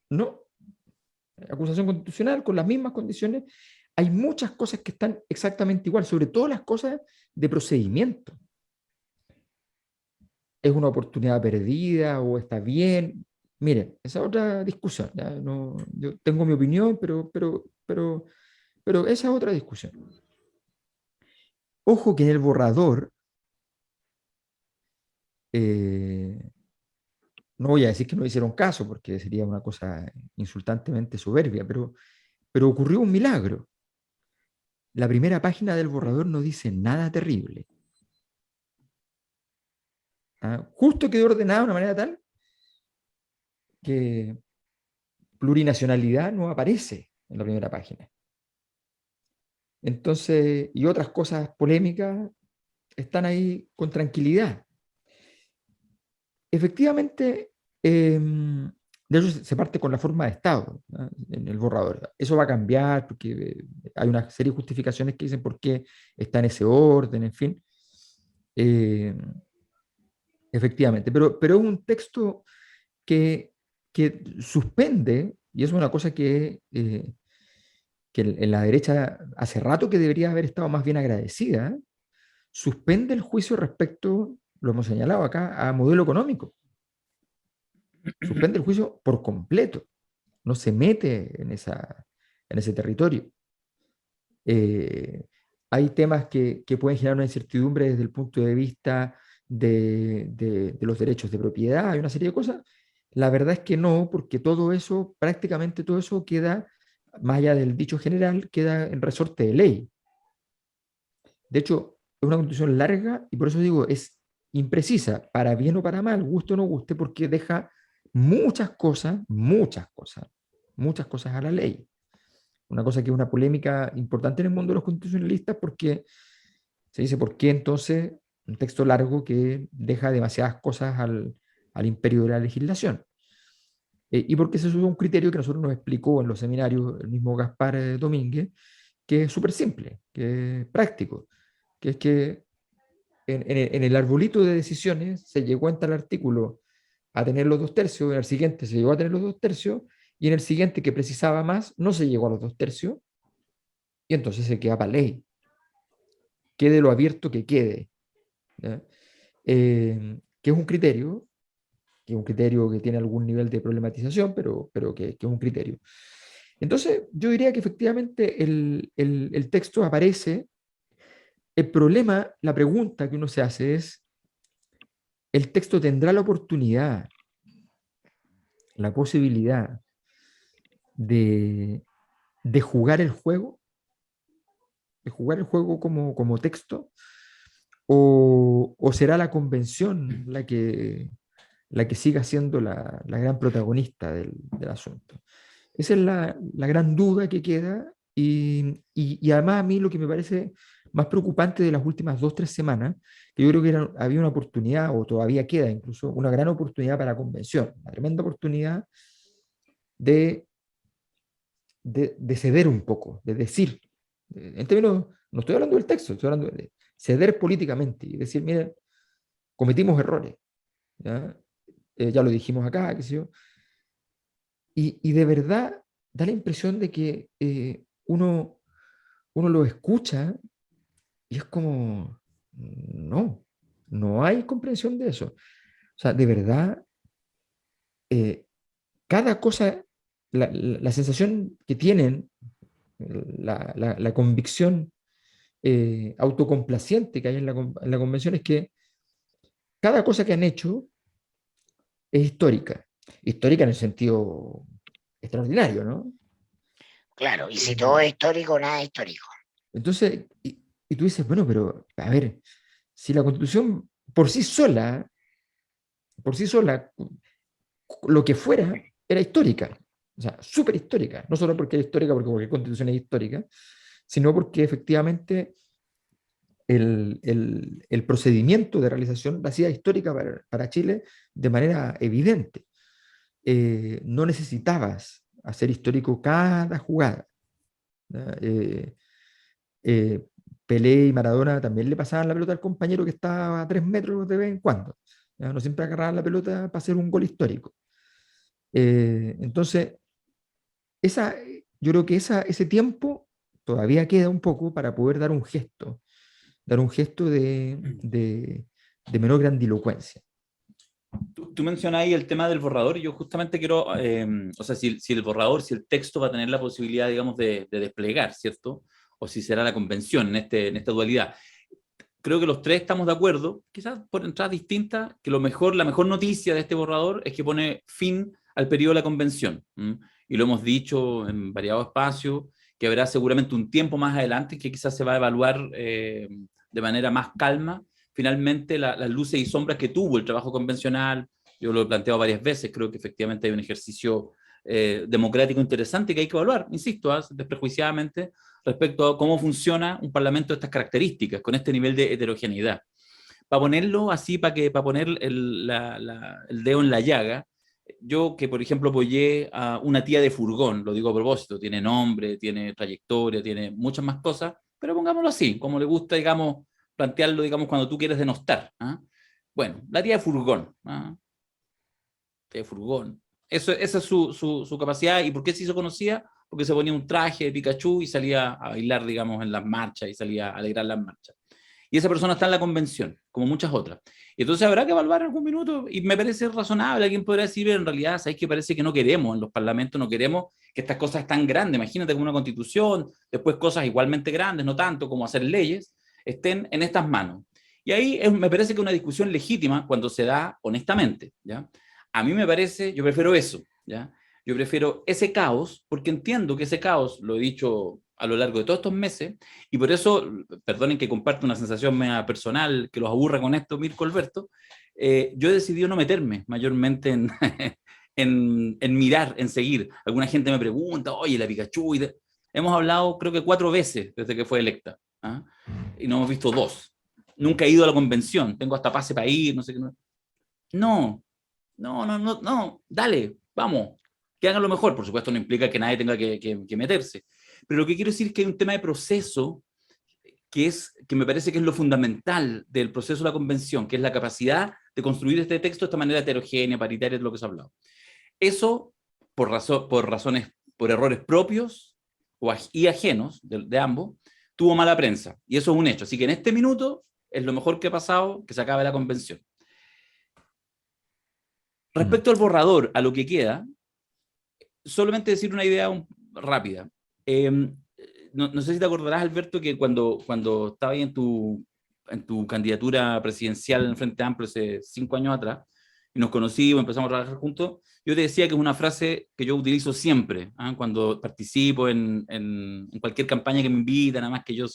S3: no. Acusación constitucional con las mismas condiciones. Hay muchas cosas que están exactamente igual, sobre todo las cosas de procedimiento. ¿Es una oportunidad perdida o está bien? Miren, esa es otra discusión. ¿Ya? No, yo tengo mi opinión, pero esa es otra discusión. Ojo que en el borrador, no voy a decir que no hicieron caso, porque sería una cosa insultantemente soberbia, pero ocurrió un milagro. La primera página del borrador no dice nada terrible. Justo quedó ordenada de una manera tal que plurinacionalidad no aparece en la primera página. Entonces, y otras cosas polémicas están ahí con tranquilidad. Efectivamente, de hecho se parte con la forma de Estado, ¿no? En el borrador. Eso va a cambiar porque hay una serie de justificaciones que dicen por qué está en ese orden, en fin. Efectivamente, pero es un texto que suspende, y es una cosa que en la derecha hace rato que debería haber estado más bien agradecida, suspende el juicio respecto, lo hemos señalado acá, a modelo económico. Suspende el juicio por completo. No se mete en ese territorio. Hay temas que pueden generar una incertidumbre desde el punto de vista de los derechos de propiedad, hay una serie de cosas. La verdad es que no, porque todo eso, prácticamente todo eso queda, más allá del dicho general, queda en resorte de ley. De hecho, una constitución larga y por eso digo, es imprecisa, para bien o para mal, guste o no guste, porque deja muchas cosas, muchas cosas a la ley. Una cosa que es una polémica importante en el mundo de los constitucionalistas, porque se dice, ¿por qué entonces un texto largo que deja demasiadas cosas al imperio de la legislación? Y porque ese es un criterio que nosotros nos explicó en los seminarios el mismo Gaspar Domínguez, que es súper simple, que es práctico, que es que en el arbolito de decisiones se llegó en tal artículo a tener los 2/3, en el siguiente se llegó a tener los 2/3, y en el siguiente que precisaba más no se llegó a los 2/3, y entonces se queda para ley. Quede lo abierto que quede. ¿Ya? Que es un criterio, que tiene algún nivel de problematización, pero que es un criterio. Entonces, yo diría que efectivamente el texto aparece. El problema, la pregunta que uno se hace es, ¿el texto tendrá la oportunidad, la posibilidad de, de jugar el juego? ¿De jugar el juego como texto? ¿O será la convención la que siga siendo la gran protagonista del asunto? Esa es la gran duda que queda y además a mí lo que me parece más preocupante de las últimas 2 o 3 semanas, que yo creo que había una oportunidad, o todavía queda incluso, una gran oportunidad para la convención, una tremenda oportunidad de, de ceder un poco, de decir, en términos, no estoy hablando del texto, estoy hablando de ceder políticamente y decir, miren, cometimos errores, ¿ya? Ya lo dijimos acá, qué sé yo, y de verdad da la impresión de que uno lo escucha y es como, no hay comprensión de eso. O sea, de verdad, cada cosa, la sensación que tienen, la convicción autocomplaciente que hay en la convención es que cada cosa que han hecho es histórica. Histórica en el sentido extraordinario, ¿no?
S1: Claro, y si todo es histórico, nada es histórico.
S3: Entonces, y tú dices, bueno, pero a ver, si la Constitución por sí sola, lo que fuera, era histórica, o sea, súper histórica, no solo porque es histórica, porque cualquier Constitución es histórica, sino porque efectivamente el procedimiento de realización la hacía histórica para Chile de manera evidente. No necesitabas hacer histórico cada jugada. Eh, eh, Pelé y Maradona también le pasaban la pelota al compañero que estaba a 3 metros de vez en cuando. ¿Ya? No siempre agarraban la pelota para hacer un gol histórico. Entonces, yo creo que ese tiempo todavía queda un poco para poder dar un gesto de menor grandilocuencia.
S2: Tú mencionas ahí el tema del borrador y yo justamente quiero, o sea, si el borrador, si el texto va a tener la posibilidad, digamos, de desplegar, ¿cierto? O si será la convención en esta dualidad. Creo que los tres estamos de acuerdo, quizás por entradas distintas, que la mejor noticia de este borrador es que pone fin al periodo de la convención. Y lo hemos dicho en variados espacios, que habrá seguramente un tiempo más adelante que quizás se va a evaluar de manera más calma finalmente las luces y sombras que tuvo el trabajo convencional. Yo lo he planteado varias veces, creo que efectivamente hay un ejercicio democrático interesante que hay que evaluar, insisto, desprejuiciadamente, respecto a cómo funciona un parlamento de estas características, con este nivel de heterogeneidad. Para ponerlo así, para poner el dedo en la llaga, yo que por ejemplo apoyé a una tía de furgón, lo digo a propósito, tiene nombre, tiene trayectoria, tiene muchas más cosas, pero pongámoslo así, como le gusta, digamos, plantearlo, digamos, cuando tú quieres denostar. Bueno, la tía de furgón. Tía de furgón. Esa es su capacidad. ¿Y por qué se hizo conocida? Porque se ponía un traje de Pikachu y salía a bailar, digamos, en las marchas y salía a alegrar las marchas. Y esa persona está en la convención, como muchas otras. Y entonces habrá que evaluar en algún minuto, y me parece razonable. Alguien podrá decir, en realidad, ¿sabes qué? Parece que no queremos, en los parlamentos no queremos que estas cosas tan grandes, imagínate como una constitución, después cosas igualmente grandes, no tanto como hacer leyes, estén en estas manos. Y ahí me parece que es una discusión legítima cuando se da honestamente, ¿ya? A mí me parece, yo prefiero eso, ¿ya? Yo prefiero ese caos, porque entiendo que ese caos, lo he dicho a lo largo de todos estos meses, y por eso, perdonen que comparte una sensación media personal, que los aburra con esto, Mirko, Alberto, yo he decidido no meterme mayormente en, en mirar, en seguir. Alguna gente me pregunta, oye, la Pikachu, hemos hablado creo que 4 veces desde que fue electa, ¿ah? Y no hemos visto 2. Nunca he ido a la convención, tengo hasta pase para ir, no sé qué. No, no, dale, vamos, que hagan lo mejor. Por supuesto no implica que nadie tenga que meterse, pero lo que quiero decir es que hay un tema de proceso que me parece que es lo fundamental del proceso de la convención, que es la capacidad de construir este texto de esta manera heterogénea, paritaria, de lo que se ha hablado. Eso, por razones, por errores propios y ajenos de ambos, tuvo mala prensa, y eso es un hecho. Así que en este minuto es lo mejor que ha pasado, que se acabe la convención. Respecto al borrador, a lo que queda, solamente decir una idea rápida. No sé si te acordarás, Alberto, que cuando estaba ahí en tu candidatura presidencial en el Frente Amplio hace 5 años atrás, y nos conocimos, empezamos a trabajar juntos, yo te decía que es una frase que yo utilizo siempre, cuando participo en cualquier campaña que me invitan, nada más que yo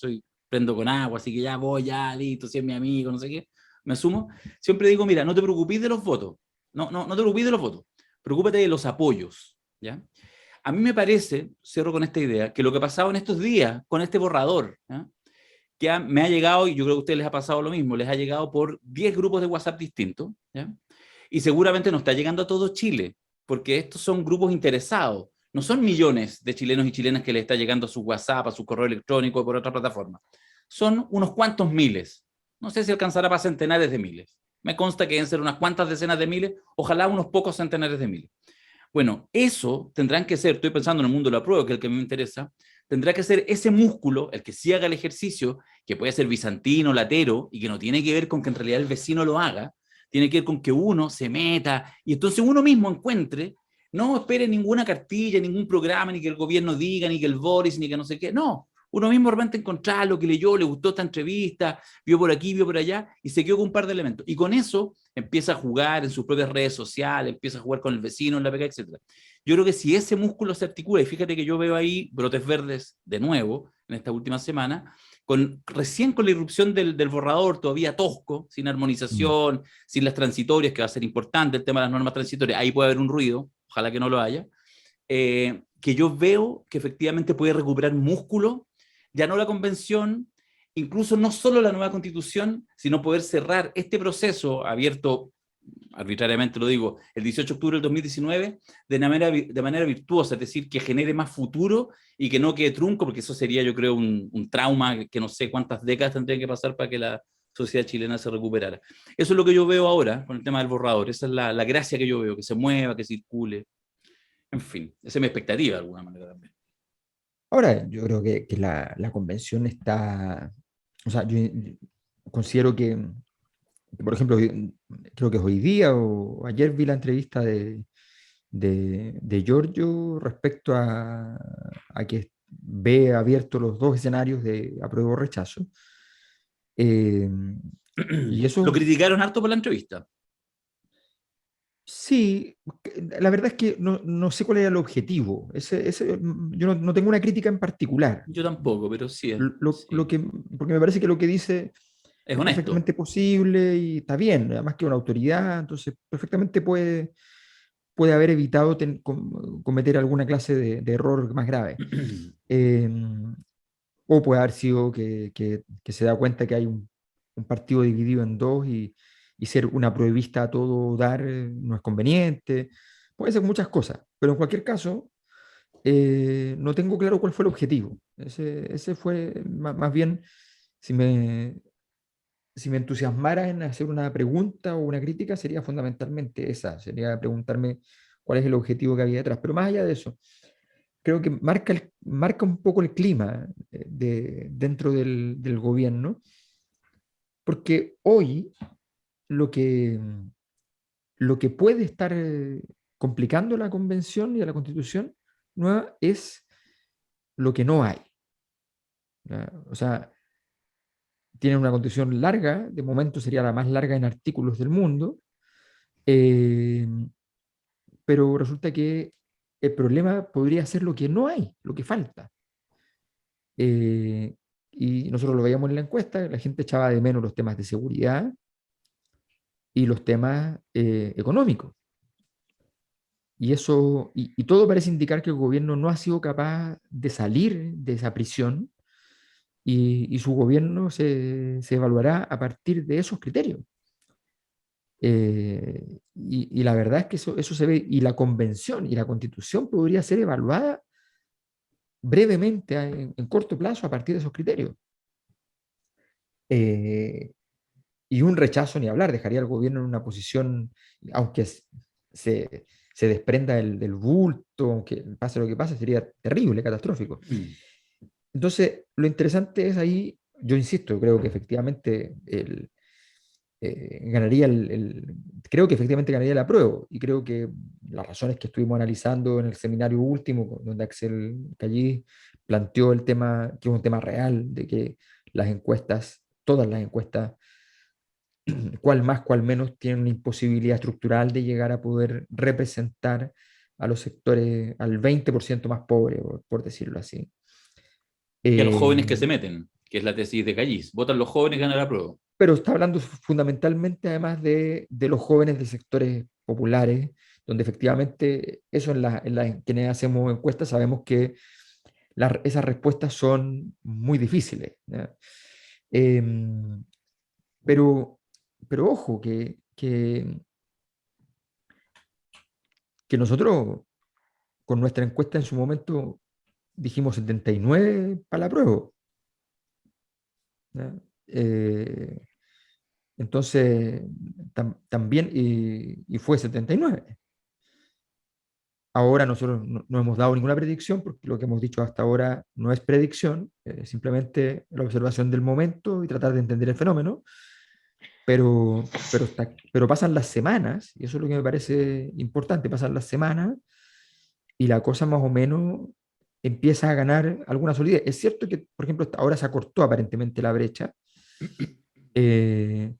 S2: prendo con agua, así que ya voy, ya, listo, si es mi amigo, no sé qué, me asumo. Siempre digo, mira, no te preocupes de los votos, no te preocupes de los votos, preocúpate de los apoyos, ¿ya? A mí me parece, cierro con esta idea, que lo que ha pasado en estos días con este borrador, ¿ya? Que me ha llegado, y yo creo que a ustedes les ha pasado lo mismo, les ha llegado por 10 grupos de WhatsApp distintos, ¿ya? Y seguramente no está llegando a todo Chile, porque estos son grupos interesados, no son millones de chilenos y chilenas que les está llegando a su WhatsApp, a su correo electrónico o por otra plataforma. Son unos cuantos miles, no sé si alcanzará para centenares de miles. Me consta que deben ser unas cuantas decenas de miles, ojalá unos pocos centenares de miles. Bueno, eso tendrán que ser, estoy pensando en el mundo de la prueba, que es el que me interesa, tendrá que ser ese músculo, el que sí haga el ejercicio, que puede ser bizantino, latero, y que no tiene que ver con que en realidad el vecino lo haga, tiene que ver con que uno se meta, y entonces uno mismo encuentre, no espere ninguna cartilla, ningún programa, ni que el gobierno diga, ni que el Boris, ni que no sé qué, no. Uno mismo realmente encontrar lo que leyó, le gustó esta entrevista, vio por aquí, vio por allá, y se quedó con un par de elementos. Y con eso empieza a jugar en sus propias redes sociales, empieza a jugar con el vecino en la pega, etc. Yo creo que si ese músculo se articula, y fíjate que yo veo ahí brotes verdes de nuevo en esta última semana, recién con la irrupción del borrador, todavía tosco, sin armonización, sin las transitorias, que va a ser importante el tema de las normas transitorias, ahí puede haber un ruido, ojalá que no lo haya, que yo veo que efectivamente puede recuperar músculo, ya no la convención, incluso no solo la nueva constitución, sino poder cerrar este proceso abierto, arbitrariamente lo digo, el 18 de octubre del 2019, de manera virtuosa, es decir, que genere más futuro y que no quede trunco, porque eso sería, yo creo, un trauma que no sé cuántas décadas tendría que pasar para que la sociedad chilena se recuperara. Eso es lo que yo veo ahora con el tema del borrador, esa es la gracia que yo veo, que se mueva, que circule, en fin, esa es mi expectativa de alguna manera también.
S3: Ahora, yo creo que la convención está, o sea, yo considero que, por ejemplo, creo que hoy día o ayer vi la entrevista de Giorgio respecto a que ve abiertos los 2 escenarios de apruebo o rechazo. Eh, y
S2: Lo
S3: eso,
S2: criticaron harto por la entrevista.
S3: sí, la verdad es que no sé cuál era el objetivo. Yo no tengo una crítica en particular.
S2: Yo tampoco, pero sí, sí.
S3: Porque me parece que lo que dice
S2: Es
S3: es
S2: honesto.
S3: perfectamente posible y está bien, además que una autoridad, entonces perfectamente puede haber evitado cometer alguna clase de error más grave. Eh, o puede haber sido que se da cuenta que hay un partido dividido en dos y ser una pruebista a todo dar no es conveniente. Puede ser muchas cosas, pero en cualquier caso, no tengo claro cuál fue el objetivo. Ese fue más bien, si me entusiasmara en hacer una pregunta o una crítica, sería fundamentalmente esa, sería preguntarme cuál es el objetivo que había detrás. Pero más allá de eso, creo que marca un poco el clima dentro del gobierno, porque hoy lo que, lo que puede estar complicando la convención y a la constitución nueva es lo que no hay. ¿Ya? O sea, tienen una constitución larga, de momento sería la más larga en artículos del mundo, eh, pero resulta que el problema podría ser lo que no hay, lo que falta. Y nosotros lo veíamos en la encuesta, la gente echaba de menos los temas de seguridad y los temas económicos. Y todo parece indicar que el gobierno no ha sido capaz de salir de esa prisión y su gobierno se evaluará a partir de esos criterios. Y la verdad es que eso se ve, y la convención y la constitución podría ser evaluada brevemente, en corto plazo, a partir de esos criterios. Y un rechazo ni hablar, dejaría al gobierno en una posición, aunque se, se desprenda del bulto, aunque pase lo que pase, sería terrible, catastrófico. Entonces, lo interesante es ahí, yo insisto, creo que efectivamente creo que efectivamente ganaría el apruebo, y creo que las razones que estuvimos analizando en el seminario último, donde Axel Callí planteó el tema, que es un tema real, de que las encuestas, todas las encuestas, cual más, cual menos, tienen una imposibilidad estructural de llegar a poder representar a los sectores, al 20% más pobre, por decirlo así.
S2: Y a los jóvenes que se
S3: Eh,
S2: meten, que es la tesis de Callis. Votan los jóvenes, ganan la prueba.
S3: pero está hablando fundamentalmente además de los jóvenes de sectores populares, donde efectivamente eso quienes hacemos encuestas sabemos que esas respuestas son muy difíciles, ¿ya? Em, pero, pero ojo, que nosotros con nuestra encuesta en su momento dijimos 79 para la prueba, ¿ya? Eh, Entonces, también, y fue 79. Ahora nosotros no hemos dado ninguna predicción, porque lo que hemos dicho hasta ahora no es predicción, simplemente la observación del momento y tratar de entender el fenómeno, pero pasan las semanas, y eso es lo que me parece importante, pasan las semanas y la cosa más o menos empieza a ganar alguna solidez. Es cierto que, por ejemplo, ahora se acortó aparentemente la brecha, eh,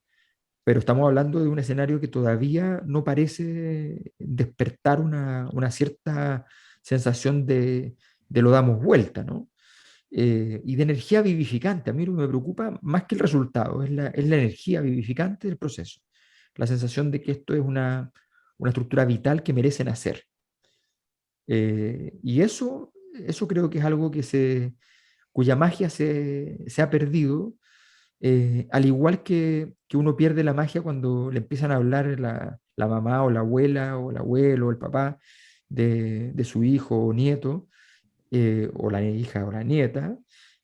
S3: pero estamos hablando de un escenario que todavía no parece despertar una cierta sensación de lo damos vuelta, ¿no? Y de energía vivificante. A mí lo que me preocupa más que el resultado es la energía vivificante del proceso. La sensación de que esto es una estructura vital que merece nacer. Y eso creo que es algo cuya magia se ha perdido, al igual que uno pierde la magia cuando le empiezan a hablar la mamá o la abuela o el abuelo o el papá de su hijo o nieto, o la hija o la nieta,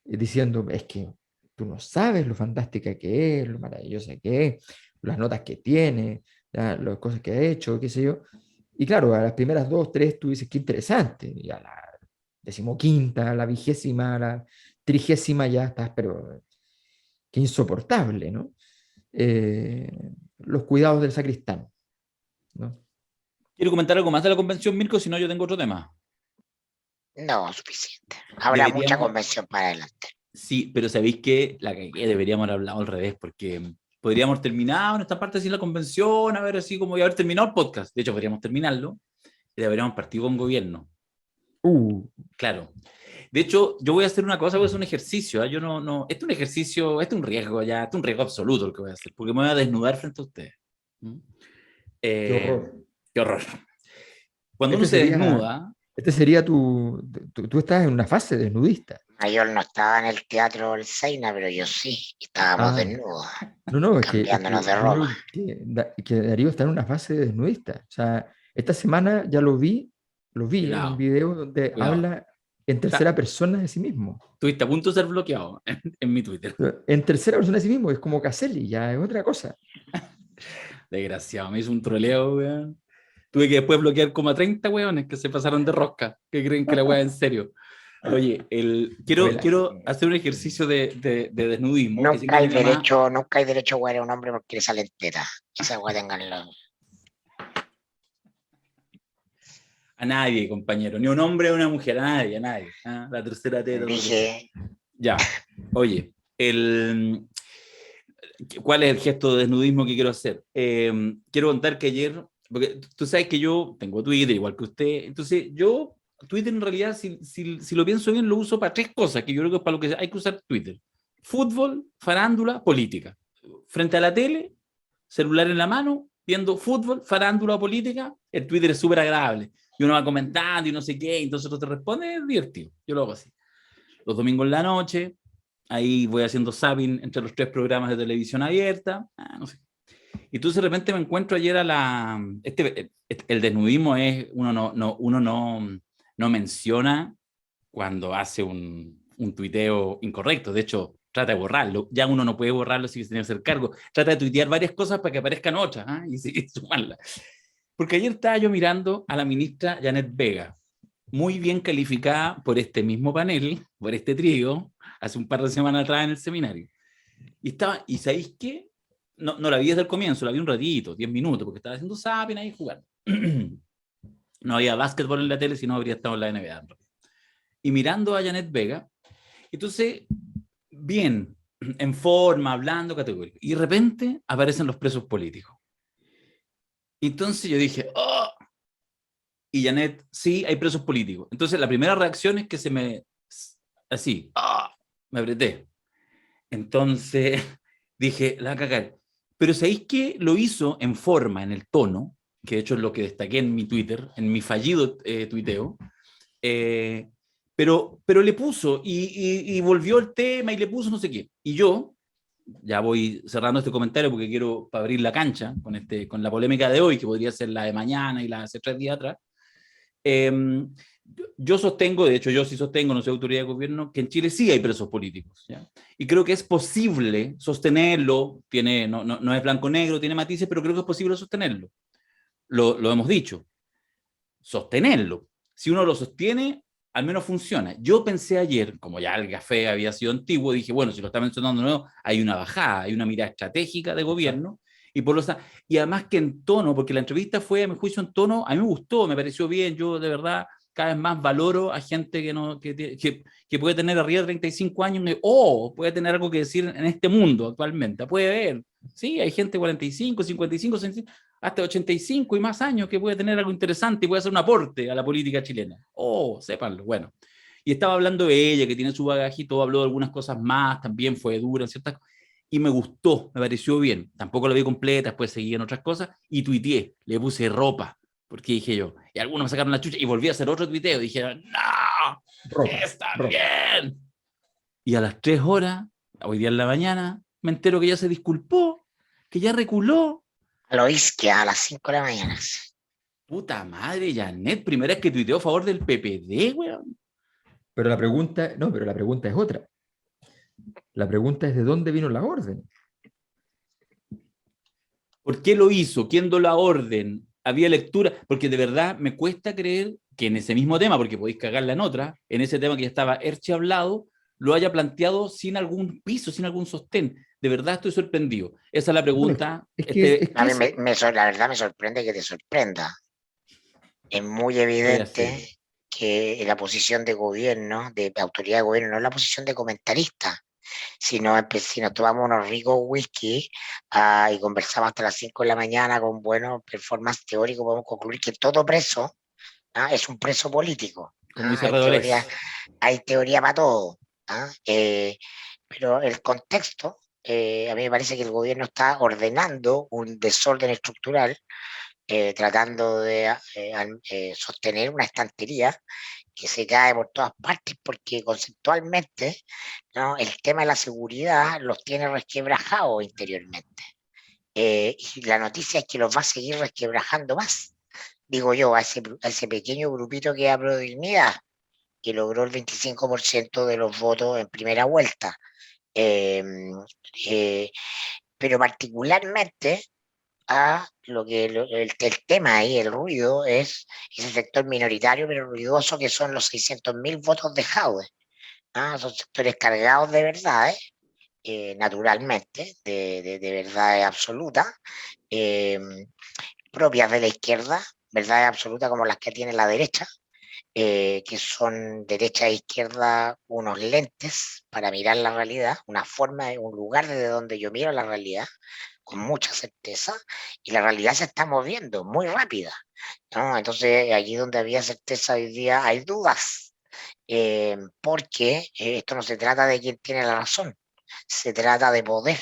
S3: diciendo, es que tú no sabes lo fantástica que es, lo maravillosa que es, las notas que tiene, las cosas que ha hecho, qué sé yo. Y claro, a las primeras dos, tres, tú dices, qué interesante, y a la 15ª, a la 20ª, a la 30ª ya estás, pero qué insoportable, ¿no? Eh, los cuidados del sacristán, ¿no?
S2: Quiero comentar algo más de la convención, Mirko, si no yo tengo otro tema.
S1: No, suficiente. Habrá mucha convención para adelante.
S2: Sí, pero sabéis que la que deberíamos haber hablado al revés, porque podríamos terminar en esta parte sin la convención, a ver, así como haber terminado el podcast. De hecho, podríamos terminarlo y deberíamos partir con gobierno. Claro. De hecho, yo voy a hacer una cosa, voy a hacer un ejercicio. ¿Eh? Yo no, este es un ejercicio, este es un riesgo ya, este es un riesgo absoluto lo que voy a hacer, porque me voy a desnudar frente a ustedes.
S3: Qué horror.
S2: Qué horror. Cuando uno se desnuda...
S3: Tú estás en una fase desnudista.
S1: Mayor no estaba en el teatro El Seina, pero yo sí, estábamos desnudos,
S3: No,
S1: cambiándonos de ropa.
S3: Que Darío está en una fase desnudista. O sea, esta semana ya lo vi en un video donde habla en tercera persona de sí mismo.
S2: Estuviste a punto de ser bloqueado en mi Twitter.
S3: En tercera persona de sí mismo, es como Caselli, ya es otra cosa.
S2: Desgraciado, me hizo un troleo, weón. Tuve que después bloquear como a 30 weones que se pasaron de rosca, que creen que la weá es en serio. Oye, quiero hacer un ejercicio de desnudismo.
S1: Nunca hay derecho a wear a un hombre porque le salen tetas. Esa weá tenganlo.
S2: A nadie, compañero. Ni un hombre ni una mujer, a nadie. ¿Ah? La tercera teta.
S1: Dije...
S2: Ya. Oye, ¿cuál es el gesto de desnudismo que quiero hacer? Quiero contar que ayer, porque tú sabes que yo tengo Twitter igual que usted, entonces yo Twitter en realidad, si lo pienso bien, lo uso para 3 cosas, que yo creo que es para lo que hay que usar Twitter. Fútbol, farándula, política. Frente a la tele, celular en la mano, viendo fútbol, farándula o política, el Twitter es súper agradable. Y uno va comentando y no sé qué, entonces otro te responde, es divertido. Yo lo hago así. Los domingos en la noche, ahí voy haciendo zapping entre los 3 programas de televisión abierta, no sé. Y entonces de repente me encuentro ayer el desnudismo es, uno no menciona cuando hace un tuiteo incorrecto. De hecho, trata de borrarlo. Ya uno no puede borrarlo si tiene que hacer cargo. Trata de tuitear varias cosas para que aparezcan otras, y sumarlas. Porque ayer estaba yo mirando a la ministra Janet Vega, muy bien calificada por este mismo panel, por este trío, hace un par de semanas atrás en el seminario. Y ¿sabéis qué? No la vi desde el comienzo, la vi un ratito, 10 minutos, porque estaba haciendo zapping ahí jugando. No había básquetbol en la tele, si no habría estado en la NBA. Y mirando a Janet Vega, entonces, bien, en forma, hablando, categórico. Y de repente aparecen los presos políticos. Entonces yo dije, ¡oh! Y Janet, sí, hay presos políticos. Entonces la primera reacción es que así, ¡oh! Me apreté. Entonces dije, la cagar. Pero ¿sabéis qué? Lo hizo en forma, en el tono, que de hecho es lo que destaqué en mi Twitter, en mi fallido tuiteo, pero le puso y volvió el tema y le puso no sé qué. Y yo, ya voy cerrando este comentario porque quiero para abrir la cancha con la polémica de hoy, que podría ser la de mañana y la de hace 3 días atrás. Yo sostengo, de hecho yo sí sostengo, no soy autoridad de gobierno, que en Chile sí hay presos políticos, ¿ya? Y creo que es posible sostenerlo, no es blanco-negro, tiene matices, pero creo que es posible sostenerlo. Lo hemos dicho, sostenerlo. Si uno lo sostiene, al menos funciona. Yo pensé ayer, como ya el café había sido antiguo, dije, bueno, si lo está mencionando de nuevo, hay una bajada, hay una mirada estratégica de gobierno, y además que en tono, porque la entrevista fue, a mi juicio, en tono, a mí me gustó, me pareció bien, yo de verdad cada vez más valoro a gente que puede tener arriba de 35 años puede tener algo que decir en este mundo actualmente, puede ver, sí, hay gente de 45, 55, 65, hasta 85 y más años que puede tener algo interesante y puede hacer un aporte a la política chilena. Sépanlo, bueno. Y estaba hablando de ella, que tiene su bagaje y todo, habló de algunas cosas más, también fue dura en ciertas cosas, y me gustó, me pareció bien. Tampoco la vi completa, después seguí en otras cosas, y tuiteé, le puse ropa, porque dije yo, y algunos me sacaron la chucha, y volví a hacer otro tuiteo, dije, no, está bien. Y a las 3 horas, hoy día en la mañana, me entero que ya se disculpó, que ya reculó.
S1: A lo Isquia, a las 5 de la mañana.
S2: Puta madre, Janet, primera vez que tuiteó a favor del PPD, weón.
S3: Pero la pregunta es otra. La pregunta es de dónde vino la orden.
S2: ¿Por qué lo hizo? ¿Quién dio la orden? ¿Había lectura? Porque de verdad me cuesta creer que en ese mismo tema, porque podéis cagarla en otra, en ese tema que ya estaba Erchi hablado, lo haya planteado sin algún piso, sin algún sostén. De verdad estoy sorprendido. Esa es la pregunta.
S1: A mí la verdad me sorprende que te sorprenda. Es muy evidente que la posición de gobierno, de autoridad de gobierno, no es la posición de comentarista. Si nos tomamos unos ricos whisky y conversamos hasta las 5 de la mañana con buenos performance teóricos, podemos concluir que todo preso es un preso político.
S2: Como dice Redolés.
S1: Hay teoría para todo. Pero el contexto, a mí me parece que el gobierno está ordenando un desorden estructural, tratando de sostener una estantería que se cae por todas partes, porque conceptualmente, ¿no?, el tema de la seguridad los tiene resquebrajados interiormente. Y la noticia es que los va a seguir resquebrajando más, digo yo, a ese pequeño grupito que da Pro Dignidad, que logró el 25% de los votos en primera vuelta. Pero particularmente a el tema ahí, el ruido, es ese sector minoritario pero ruidoso que son los 600.000 votos de Jaude. Son sectores cargados de verdades, naturalmente, de verdades absolutas, propias de la izquierda, verdades absolutas como las que tiene la derecha, que son derecha e izquierda unos lentes para mirar la realidad, una forma, un lugar desde donde yo miro la realidad, con mucha certeza, y la realidad se está moviendo muy rápida, ¿no? Entonces, allí donde había certeza, hoy día hay dudas, porque esto no se trata de quién tiene la razón, se trata de poder.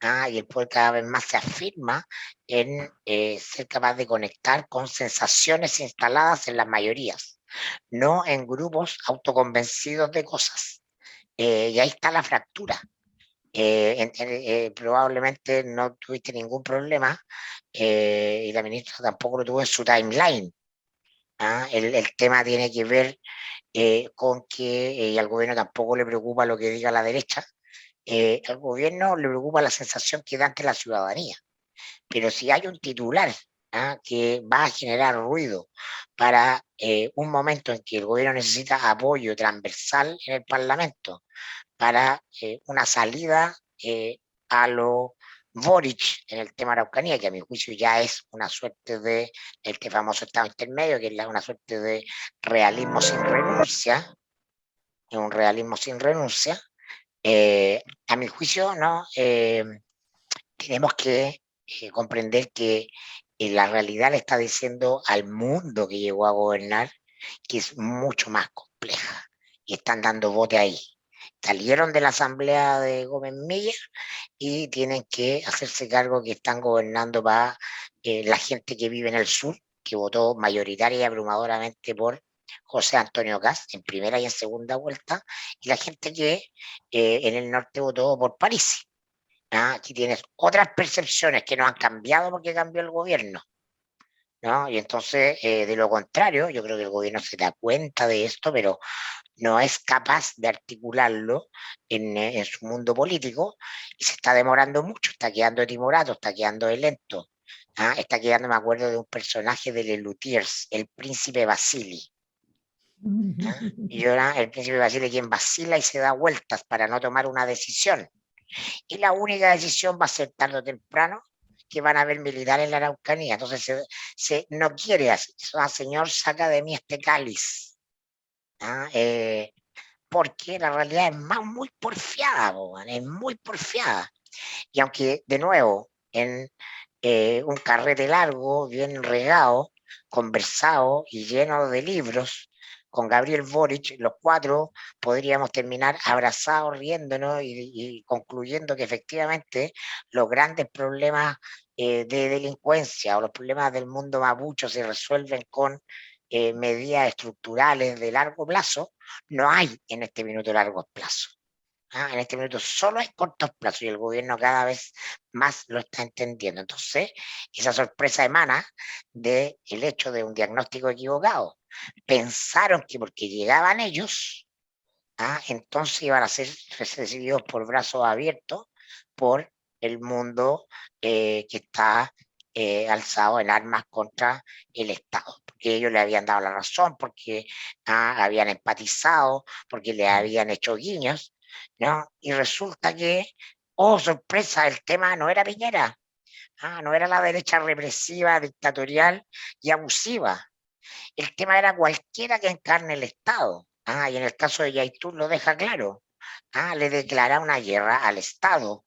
S1: Y el poder cada vez más se afirma en ser capaz de conectar con sensaciones instaladas en las mayorías, no en grupos autoconvencidos de cosas. Y ahí está la fractura. Probablemente no tuviste ningún problema, y la ministra tampoco lo tuvo en su timeline. El tema tiene que ver con que al gobierno tampoco le preocupa lo que diga la derecha. Al gobierno le preocupa la sensación que da ante la ciudadanía. Pero si hay un titular que va a generar ruido para un momento en que el gobierno necesita apoyo transversal en el Parlamento para una salida a lo Boric en el tema Araucanía, que a mi juicio ya es una suerte de este famoso estado intermedio, que es una suerte de realismo sin renuncia, es un realismo sin renuncia. A mi juicio, ¿no? Tenemos que comprender que la realidad le está diciendo al mundo que llegó a gobernar que es mucho más compleja y están dando bote ahí. Salieron de la asamblea de Gómez Milla y tienen que hacerse cargo que están gobernando para la gente que vive en el sur, que votó mayoritaria y abrumadoramente por José Antonio Kast en primera y en segunda vuelta, y la gente que en el norte votó por París. Aquí tienes otras percepciones que no han cambiado porque cambió el gobierno, ¿no? Y entonces, de lo contrario, yo creo que el gobierno se da cuenta de esto, pero no es capaz de articularlo en su mundo político y se está demorando mucho, está quedando timorato, está quedando lento. Está quedando, me acuerdo de un personaje de Lelutiers, el príncipe Vasili. Y ahora el príncipe Vasili quien vacila y se da vueltas para no tomar una decisión. Y la única decisión va a ser tarde o temprano que van a haber militares en la Araucanía. Entonces no quiere así. Señor, saca de mí este cáliz. Porque la realidad es muy porfiada, es muy porfiada. Y aunque, de nuevo, en un carrete largo, bien regado, conversado y lleno de libros, con Gabriel Boric, los cuatro podríamos terminar abrazados, riéndonos y concluyendo que efectivamente los grandes problemas de delincuencia o los problemas del mundo mapucho se resuelven con medidas estructurales de largo plazo. No hay en este minuto largo plazo. En este minuto solo hay cortos plazos y el gobierno cada vez más lo está entendiendo. Entonces, esa sorpresa emana del hecho de un diagnóstico equivocado. Pensaron que porque llegaban ellos, entonces iban a ser recibidos por brazos abiertos por el mundo que está alzado en armas contra el Estado, porque ellos le habían dado la razón, porque habían empatizado, porque le habían hecho guiños, ¿no? Y resulta que, oh sorpresa, el tema no era Piñera, no era la derecha represiva, dictatorial y abusiva. El tema era cualquiera que encarne el Estado. Y en el caso de Yaitún lo deja claro. Le declara una guerra al Estado,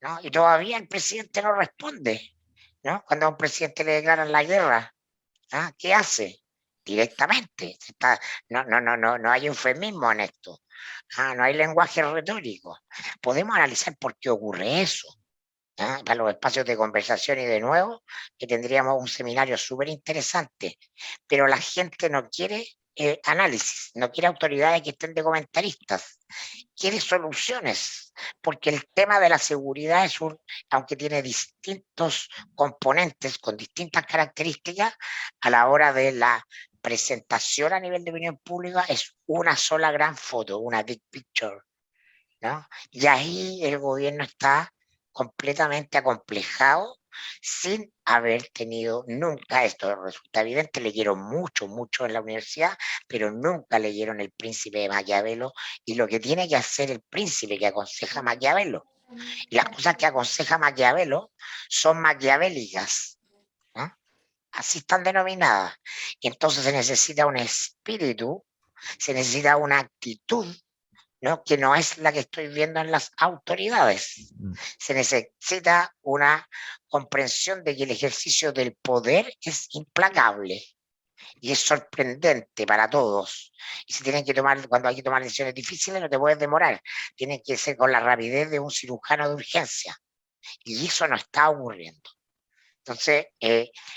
S1: ¿no? Y todavía el presidente no responde, ¿no? Cuando a un presidente le declaran la guerra, ¿qué hace? Directamente. No hay eufemismo en esto. No hay lenguaje retórico. Podemos analizar por qué ocurre eso. Para los espacios de conversación y de nuevo, que tendríamos un seminario súper interesante, pero la gente no quiere análisis, no quiere autoridades que estén de comentaristas, quiere soluciones, porque el tema de la seguridad es aunque tiene distintos componentes con distintas características, a la hora de la presentación a nivel de opinión pública es una sola gran foto, una big picture, ¿no? Y ahí el gobierno está completamente acomplejado sin haber tenido nunca, esto resulta evidente, leyeron mucho en la universidad, pero nunca leyeron El Príncipe de Maquiavelo y lo que tiene que hacer el príncipe que aconseja Maquiavelo. Y las cosas que aconseja Maquiavelo son maquiavélicas, ¿no? Así están denominadas. Y entonces se necesita un espíritu, se necesita una actitud ¿no? Que no es la que estoy viendo en las autoridades. Se necesita una comprensión de que el ejercicio del poder es implacable y es sorprendente para todos. Y se tienen que tomar, cuando hay que tomar decisiones difíciles, no te puedes demorar. Tienen que ser con la rapidez de un cirujano de urgencia. Y eso no está ocurriendo. Entonces,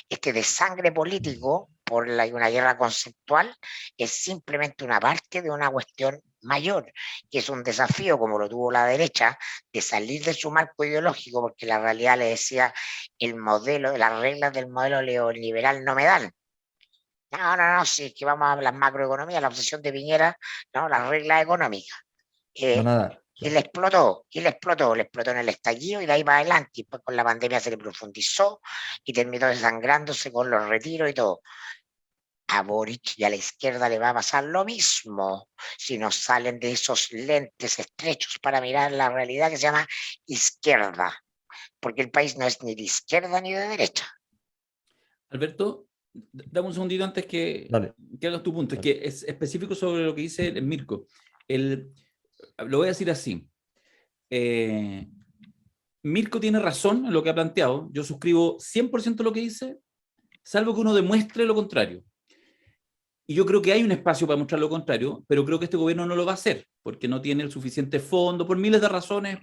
S1: este desangre político por una guerra conceptual es simplemente una parte de una cuestión mayor, que es un desafío, como lo tuvo la derecha, de salir de su marco ideológico, porque la realidad le decía, el modelo, las reglas del modelo neoliberal no me dan. No, no, no, sí, que vamos a las macroeconomías, la obsesión de Piñera, no, las reglas económicas.
S3: Van a dar.
S1: Y le explotó en el estallido y de ahí para adelante. Y después con la pandemia se le profundizó y terminó desangrándose con los retiros y todo. A Boric y a la izquierda le va a pasar lo mismo si no salen de esos lentes estrechos para mirar la realidad que se llama izquierda, porque el país no es ni de izquierda ni de derecha.
S2: Alberto, dame un segundito antes que hagas tu punto.
S3: Dale.
S2: Es que es específico sobre lo que dice el Mirko. Lo voy a decir así. Mirko tiene razón en lo que ha planteado. Yo suscribo 100% lo que dice, salvo que uno demuestre lo contrario. Y yo creo que hay un espacio para mostrar lo contrario, pero creo que este gobierno no lo va a hacer, porque no tiene el suficiente fondo, por miles de razones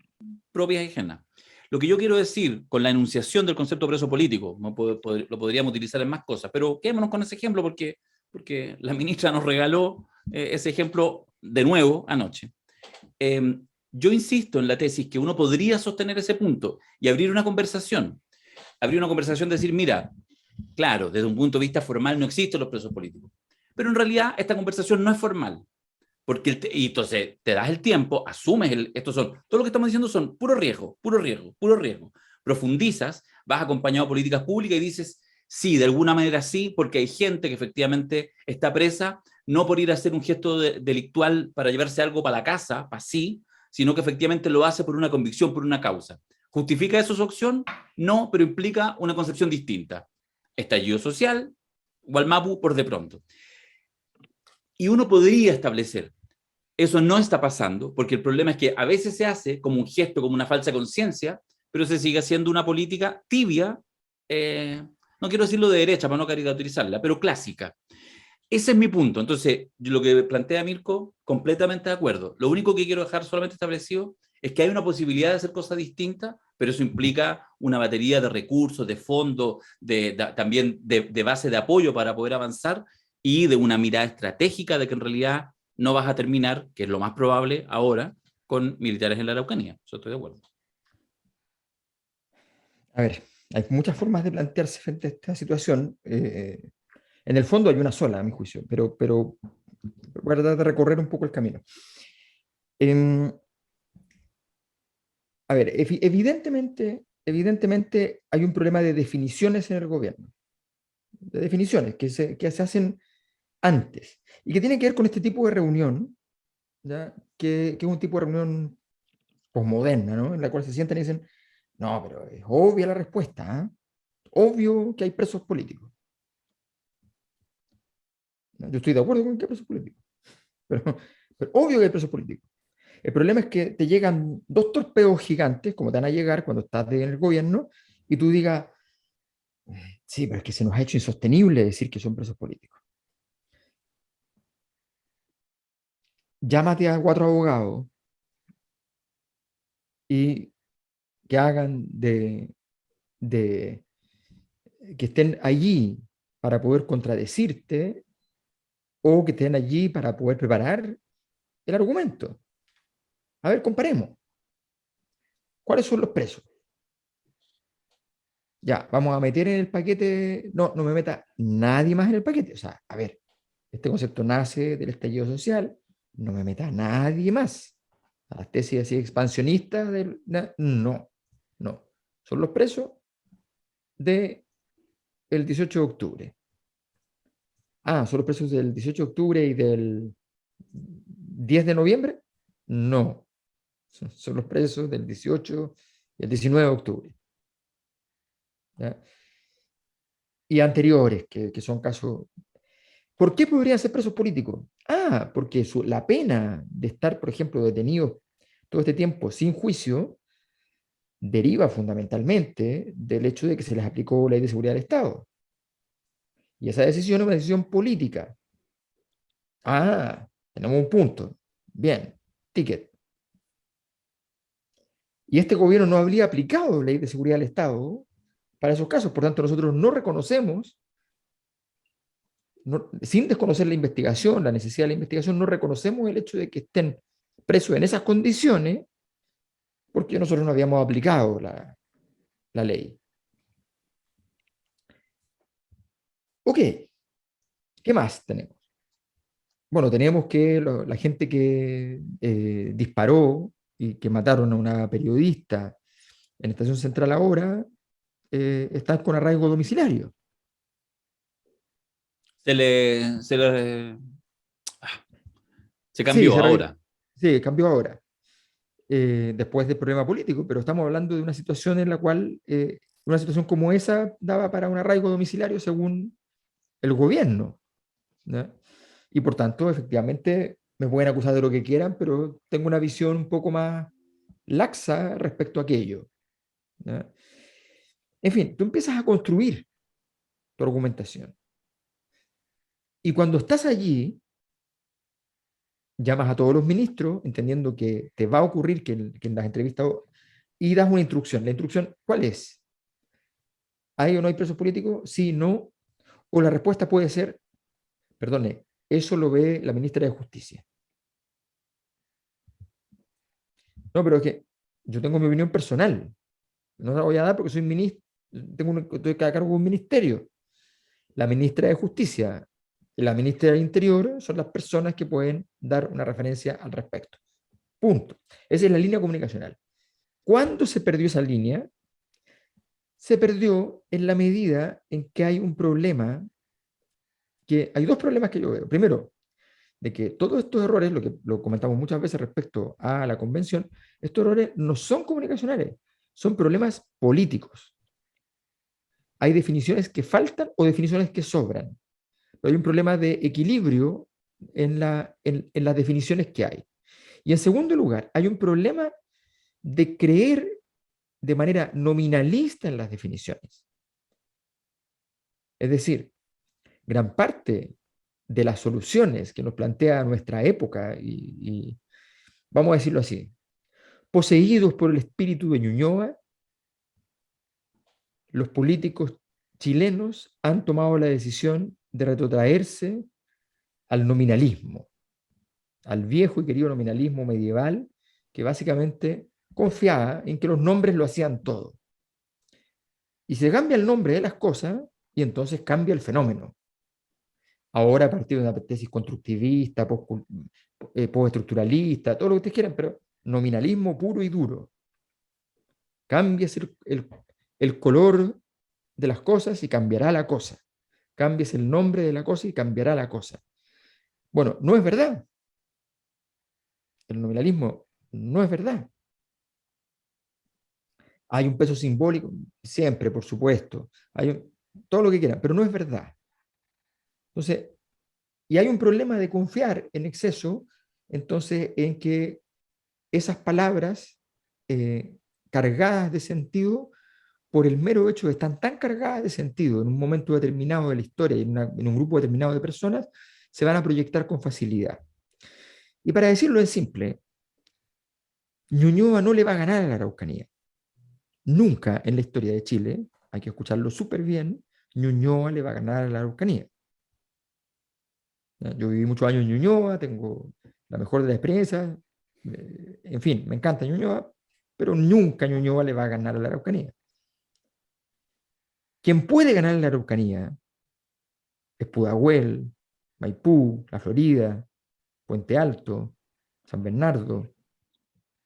S2: propias y ajenas. Lo que yo quiero decir con la enunciación del concepto de preso político, lo podríamos utilizar en más cosas, pero quedémonos con ese ejemplo porque la ministra nos regaló ese ejemplo de nuevo anoche. Yo insisto en la tesis que uno podría sostener ese punto y abrir una conversación. Abrir una conversación, decir, mira, claro, desde un punto de vista formal no existen los presos políticos, pero en realidad esta conversación no es formal. Y entonces te das el tiempo, asumes, todo lo que estamos diciendo son puro riesgo, puro riesgo, puro riesgo. Profundizas, vas acompañado de políticas públicas y dices, sí, de alguna manera sí, porque hay gente que efectivamente está presa, no por ir a hacer un gesto delictual para llevarse algo para la casa, para sí, sino que efectivamente lo hace por una convicción, por una causa. ¿Justifica eso su opción? No, pero implica una concepción distinta. Estallido social, Gualmapu por de pronto. Y uno podría establecer, eso no está pasando, porque el problema es que a veces se hace como un gesto, como una falsa conciencia, pero se sigue haciendo una política tibia, no quiero decirlo de derecha para no caricaturizarla, pero clásica. Ese es mi punto. Entonces, lo que plantea Mirko, completamente de acuerdo. Lo único que quiero dejar solamente establecido es que hay una posibilidad de hacer cosas distintas, pero eso implica una batería de recursos, de fondos, también de base de apoyo para poder avanzar y de una mirada estratégica de que en realidad no vas a terminar, que es lo más probable ahora, con militares en la Araucanía. Eso estoy de acuerdo.
S3: A ver, hay muchas formas de plantearse frente a esta situación. En el fondo hay una sola, a mi juicio, pero voy a tratar de recorrer un poco el camino. A ver, evidentemente hay un problema de definiciones en el gobierno, de definiciones que se hacen antes y que tiene que ver con este tipo de reunión, ¿ya? Que es un tipo de reunión posmoderna, ¿no? En la cual se sientan y dicen, no, pero es obvia la respuesta, ¿eh? Obvio que hay presos políticos. ¿No? Yo estoy de acuerdo con que hay presos políticos, pero obvio que hay presos políticos. El problema es que te llegan dos torpedos gigantes, como te van a llegar cuando estás en el gobierno, y tú digas, sí, pero es que se nos ha hecho insostenible decir que son presos políticos. Llámate a 4 abogados y que hagan que estén allí para poder contradecirte o que estén allí para poder preparar el argumento. A ver, comparemos. ¿Cuáles son los presos? Ya, vamos a meter en el paquete, no me meta nadie más en el paquete. O sea, a ver, este concepto nace del estallido social, no me meta nadie más. Las tesis así expansionistas, no. Son los presos del 18 de octubre. Ah, ¿son los presos del 18 de octubre y del 10 de noviembre? No. Son los presos del 18 y el 19 de octubre. ¿Ya? Y anteriores, que son casos. ¿Por qué podrían ser presos políticos? Ah, porque la pena de estar, por ejemplo, detenidos todo este tiempo sin juicio deriva fundamentalmente del hecho de que se les aplicó ley de seguridad del Estado. Y esa decisión es una decisión política. Ah, tenemos un punto. Bien, ticket. Y este gobierno no habría aplicado ley de seguridad del Estado para esos casos. Por tanto, nosotros no reconocemos, sin desconocer la investigación, la necesidad de la investigación, no reconocemos el hecho de que estén presos en esas condiciones porque nosotros no habíamos aplicado la ley. Ok, ¿qué más tenemos? Bueno, tenemos que la gente que disparó y que mataron a una periodista en Estación Central ahora están con arraigo domiciliario.
S2: Se
S3: Sí,
S2: cambió ahora.
S3: sí, cambió ahora, después del problema político, pero estamos hablando de una situación en la cual una situación como esa daba para un arraigo domiciliario según el gobierno, ¿no? Y por tanto, efectivamente, me pueden acusar de lo que quieran, pero tengo una visión un poco más laxa respecto a aquello, ¿no? En fin, tú empiezas a construir tu argumentación. Y cuando estás allí, llamas a todos los ministros, entendiendo que te va a ocurrir que en las entrevistas, y das una instrucción. La instrucción, ¿cuál es? ¿Hay o no hay presos políticos? Sí, no. O la respuesta puede ser, perdone, eso lo ve la ministra de Justicia. No, pero es que yo tengo mi opinión personal. No la voy a dar porque soy ministro, estoy a cargo de un ministerio. La ministra de Justicia y la ministra del Interior son las personas que pueden dar una referencia al respecto. Punto. Esa es la línea comunicacional. ¿Cuándo se perdió esa línea? Se perdió en la medida en que hay un problema, que hay dos problemas que yo veo. Primero, de que todos estos errores, lo que lo comentamos muchas veces respecto a la convención, estos errores no son comunicacionales, son problemas políticos. Hay definiciones que faltan o definiciones que sobran. Pero hay un problema de equilibrio en las definiciones que hay. Y en segundo lugar, hay un problema de creer de manera nominalista en las definiciones. Es decir, gran parte de las soluciones que nos plantea nuestra época, y vamos a decirlo así, poseídos por el espíritu de Ñuñoa, los políticos chilenos han tomado la decisión de retrotraerse al nominalismo, al viejo y querido nominalismo medieval, que básicamente confiaba en que los nombres lo hacían todo. Y se cambia el nombre de las cosas y entonces cambia el fenómeno. Ahora a partir de una tesis constructivista, postestructuralista, todo lo que ustedes quieran, pero nominalismo puro y duro. Cambias el color de las cosas y cambiará la cosa. Cambies el nombre de la cosa y cambiará la cosa. Bueno, no es verdad. El nominalismo no es verdad. Hay un peso simbólico, siempre, por supuesto. Todo lo que quieran, pero no es verdad. Entonces, y hay un problema de confiar en exceso, entonces, en que esas palabras cargadas de sentido, por el mero hecho de estar tan cargadas de sentido en un momento determinado de la historia y en un grupo determinado de personas, se van a proyectar con facilidad. Y para decirlo es simple, Ñuñoa no le va a ganar a la Araucanía. Nunca en la historia de Chile, hay que escucharlo súper bien, Ñuñoa le va a ganar a la Araucanía. Yo viví muchos años en Ñuñoa, tengo la mejor de las experiencias, en fin, me encanta Ñuñoa, pero nunca Ñuñoa le va a ganar a la Araucanía. Quien puede ganar a la Araucanía es Pudahuel, Maipú, La Florida, Puente Alto, San Bernardo,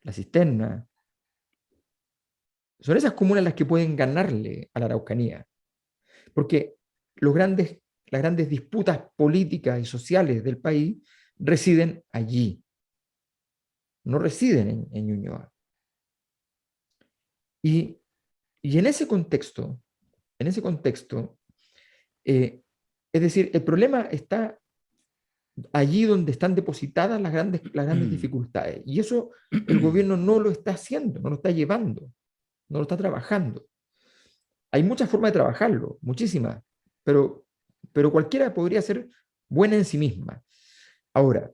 S3: La Cisterna. Son esas comunas las que pueden ganarle a la Araucanía, porque las grandes disputas políticas y sociales del país residen allí, no residen en Ñuñoa. Y en ese contexto, es decir, el problema está allí donde están depositadas las grandes dificultades. Y eso el gobierno no lo está haciendo, no lo está llevando, no lo está trabajando. Hay muchas formas de trabajarlo, muchísimas, pero cualquiera podría ser buena en sí misma. Ahora,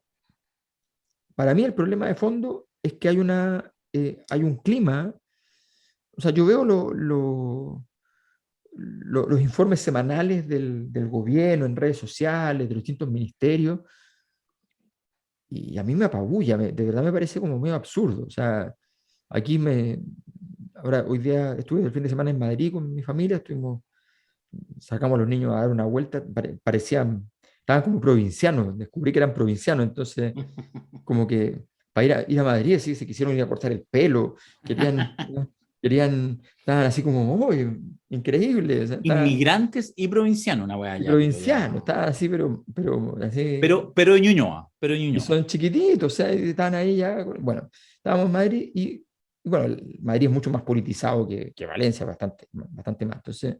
S3: para mí el problema de fondo es que hay un clima, o sea, yo veo los informes semanales del gobierno en redes sociales, de los distintos ministerios, y a mí me apabulla, de verdad me parece como medio absurdo. O sea, aquí ahora hoy día estuve el fin de semana en Madrid con mi familia, sacamos a los niños a dar una vuelta, estaban como provincianos, descubrí que eran provincianos, entonces como que para ir a Madrid sí, se quisieron ir a cortar el pelo, querían, estaban así como, oh, increíble, o sea,
S2: Inmigrantes y provincianos, una weá
S3: y
S2: ya, pero
S3: provincianos,
S2: ya.
S3: estaban así, pero así,
S2: Pero Ñuñoa, pero
S3: y
S2: Ñuñoa.
S3: son chiquititos, o sea, y estaban ahí ya, bueno, estábamos en Madrid y bueno, Madrid es mucho más politizado que Valencia, bastante más, entonces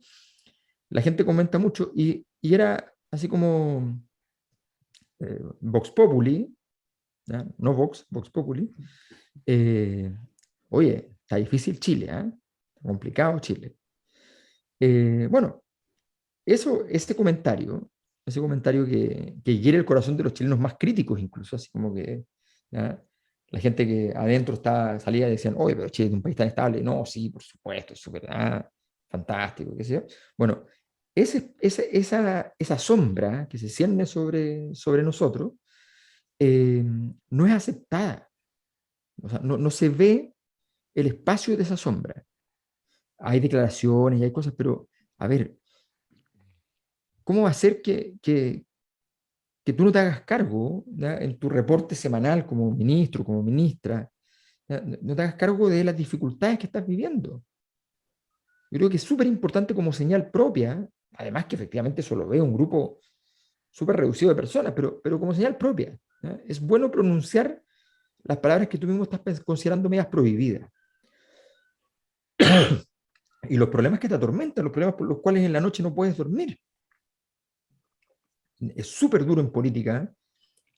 S3: la gente comenta mucho y era así como Vox Populi, ¿ya? No Vox Populi. eh, Oye, está difícil Chile, ¿eh? Está complicado Chile. Bueno, ese comentario que hiere el corazón de los chilenos más críticos, incluso, así como que ¿ya? La gente que adentro salía y decían, oye, pero Chile es un país tan estable. No, sí, por supuesto, es súper fantástico, qué sé yo. Bueno, esa sombra que se cierne sobre nosotros no es aceptada. O sea, no se ve el espacio de esa sombra. Hay declaraciones y hay cosas, pero a ver, ¿cómo va a ser que tú no te hagas cargo, ¿ya? En tu reporte semanal como ministro, como ministra, ¿ya? No te hagas cargo de las dificultades que estás viviendo? Yo creo que es súper importante como señal propia, además que efectivamente eso lo ve un grupo súper reducido de personas, pero como señal propia. ¿Ya? Es bueno pronunciar las palabras que tú mismo estás considerando medias prohibidas. Y los problemas que te atormentan, los problemas por los cuales en la noche no puedes dormir. Es súper duro en política.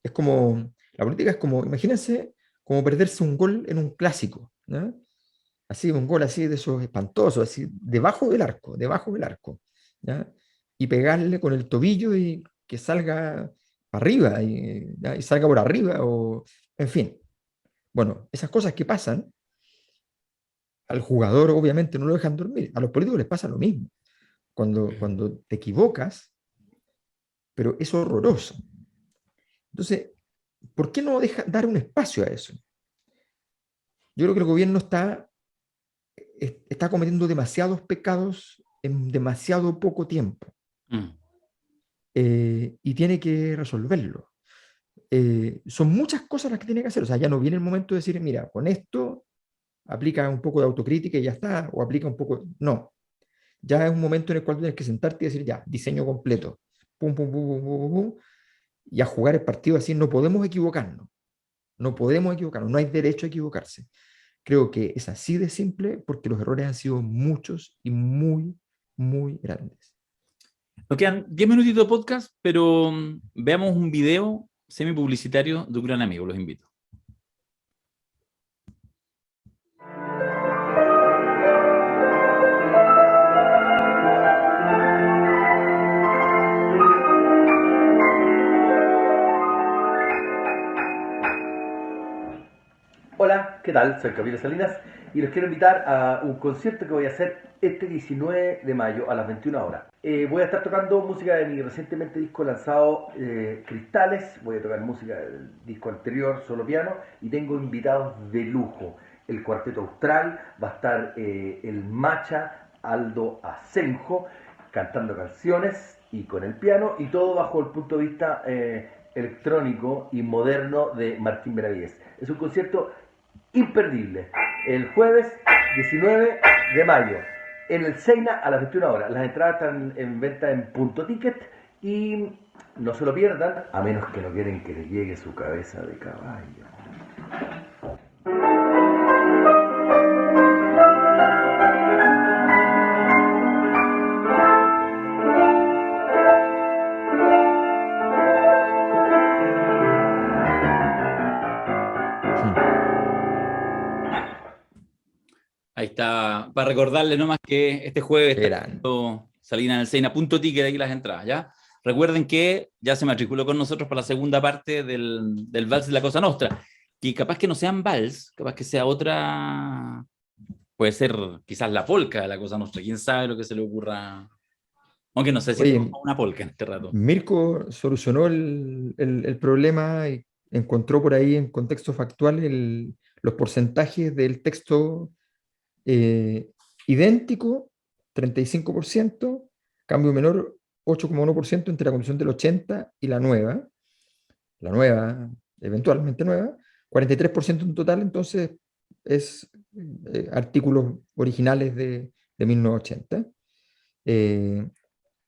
S3: La política es como, imagínense, como perderse un gol en un clásico, ¿no? Así, un gol así de esos espantosos, así, debajo del arco, ¿ya? Y pegarle con el tobillo y que salga para arriba, ¿ya? Y salga por arriba, o, en fin. Bueno, esas cosas que pasan, al jugador obviamente no lo dejan dormir, a los políticos les pasa lo mismo. Cuando te equivocas, pero es horroroso. Entonces, ¿por qué no dar un espacio a eso? Yo creo que el gobierno está cometiendo demasiados pecados en demasiado poco tiempo y tiene que resolverlo. Son muchas cosas las que tiene que hacer. O sea, ya no viene el momento de decir, mira, con esto aplica un poco de autocrítica y ya está, o aplica un poco. No, ya es un momento en el cual tienes que sentarte y decir, ya, diseño completo. Pum, pum, pum, pum, pum, pum, y a jugar el partido así. No podemos equivocarnos. No podemos equivocarnos. No hay derecho a equivocarse. Creo que es así de simple porque los errores han sido muchos y muy, muy grandes.
S2: Nos quedan 10 minutitos de podcast, pero veamos un video semi-publicitario de un gran amigo, los invito.
S5: Hola, ¿qué tal? Soy Camilo Salinas y los quiero invitar a un concierto que voy a hacer este 19 de mayo a las 21 horas. Voy a estar tocando música de mi recientemente disco lanzado Cristales, voy a tocar música del disco anterior, solo piano, y tengo invitados de lujo. El Cuarteto Austral, va a estar el Macha Aldo Asenjo cantando canciones y con el piano, y todo bajo el punto de vista electrónico y moderno de Martín Benavides. Es un concierto imperdible, el jueves 19 de mayo en el Seina a las 21 horas. Las entradas están en venta en Punto Ticket y no se lo pierdan, a menos que no quieren que les llegue su cabeza de caballo.
S2: está, para recordarles nomás que este jueves
S3: Qué grande.
S2: está salinanelseina.ticket ahí las entradas, ¿ya? Recuerden que ya se matriculó con nosotros para la segunda parte del Vals de la Cosa Nostra, que capaz que no sean Vals, capaz que sea otra, puede ser quizás la polca de la Cosa Nostra, quién sabe lo que se le ocurra, aunque no sé si
S3: Oye,
S2: tenemos una polca en este rato.
S3: Mirko solucionó el problema y encontró por ahí en contexto factual los porcentajes del texto idéntico, 35%, cambio menor, 8,1% entre la Constitución del 80 y la nueva, eventualmente nueva, 43% en total, entonces es artículos originales de 1980.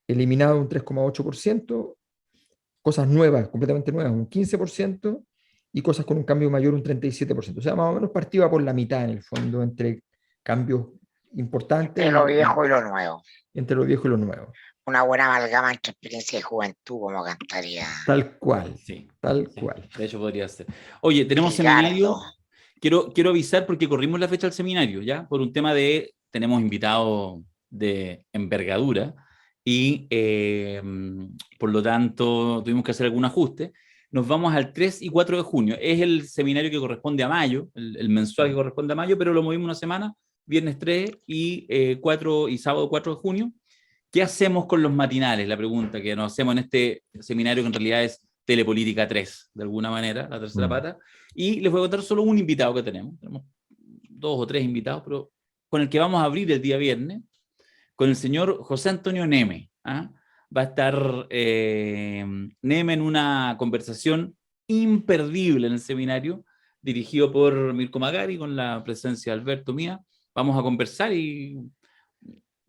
S3: Eliminado un 3,8%, cosas nuevas, completamente nuevas, un 15%, y cosas con un cambio mayor, un 37%. O sea, más o menos partida por la mitad en el fondo entre cambios importantes
S1: Entre lo viejo y lo nuevo.
S3: entre lo viejo y lo nuevo.
S1: Una buena amalgama entre experiencia y juventud, como cantaría
S3: Tal cual,
S2: Sí,
S3: tal
S2: sí,
S3: cual.
S2: de hecho podría ser. Oye, tenemos
S1: Ricardo.
S2: seminario. Quiero avisar porque corrimos la fecha del seminario, ¿ya? Por un tema de, tenemos invitados de envergadura y por lo tanto tuvimos que hacer algún ajuste. Nos vamos al 3 y 4 de junio. Es el seminario que corresponde a mayo, el mensual que corresponde a mayo, pero lo movimos una semana, viernes 3 y 4 y sábado 4 de junio. ¿Qué hacemos con los matinales? La pregunta que nos hacemos en este seminario que en realidad es Telepolítica 3, de alguna manera, la tercera pata. Y les voy a contar solo un invitado que tenemos. Tenemos 2 o 3 invitados, pero con el que vamos a abrir el día viernes, con el señor José Antonio Neme. ¿Ah? Va a estar Neme en una conversación imperdible en el seminario, dirigido por Mirko Magari, con la presencia de Alberto mía. Vamos a conversar y un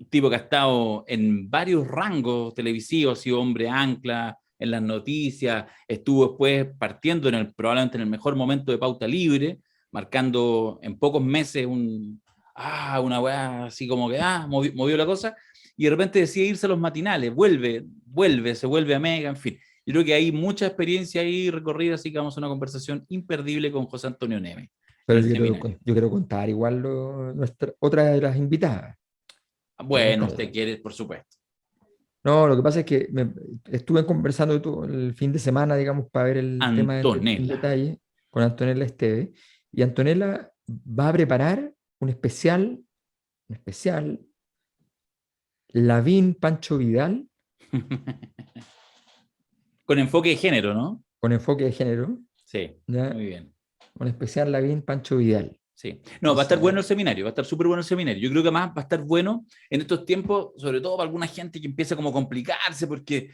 S2: tipo que ha estado en varios rangos televisivos, ha sido hombre ancla en las noticias, estuvo después partiendo probablemente en el mejor momento de Pauta Libre, marcando en pocos meses una weá así como que movió la cosa, y de repente decide irse a los matinales, se vuelve a Mega, en fin. Yo creo que hay mucha experiencia ahí recorrida, así que vamos a una conversación imperdible con José Antonio Neme.
S3: Pero yo quiero contar igual otra de las invitadas.
S2: Bueno, usted quiere, por supuesto.
S3: No, lo que pasa es que estuve conversando todo el fin de semana, digamos, para ver el tema en detalle con Antonella Esteve, y Antonella va a preparar un especial Lavín Pancho Vidal.
S2: Con enfoque de género, ¿no?
S3: Con enfoque de género.
S2: Sí,
S3: ¿ya?
S2: Muy bien.
S3: Un especial Lavín Pancho Vidal.
S2: Sí. No, va a estar bueno el seminario, va a estar súper bueno el seminario. Yo creo que además va a estar bueno en estos tiempos, sobre todo para alguna gente que empieza como a complicarse porque,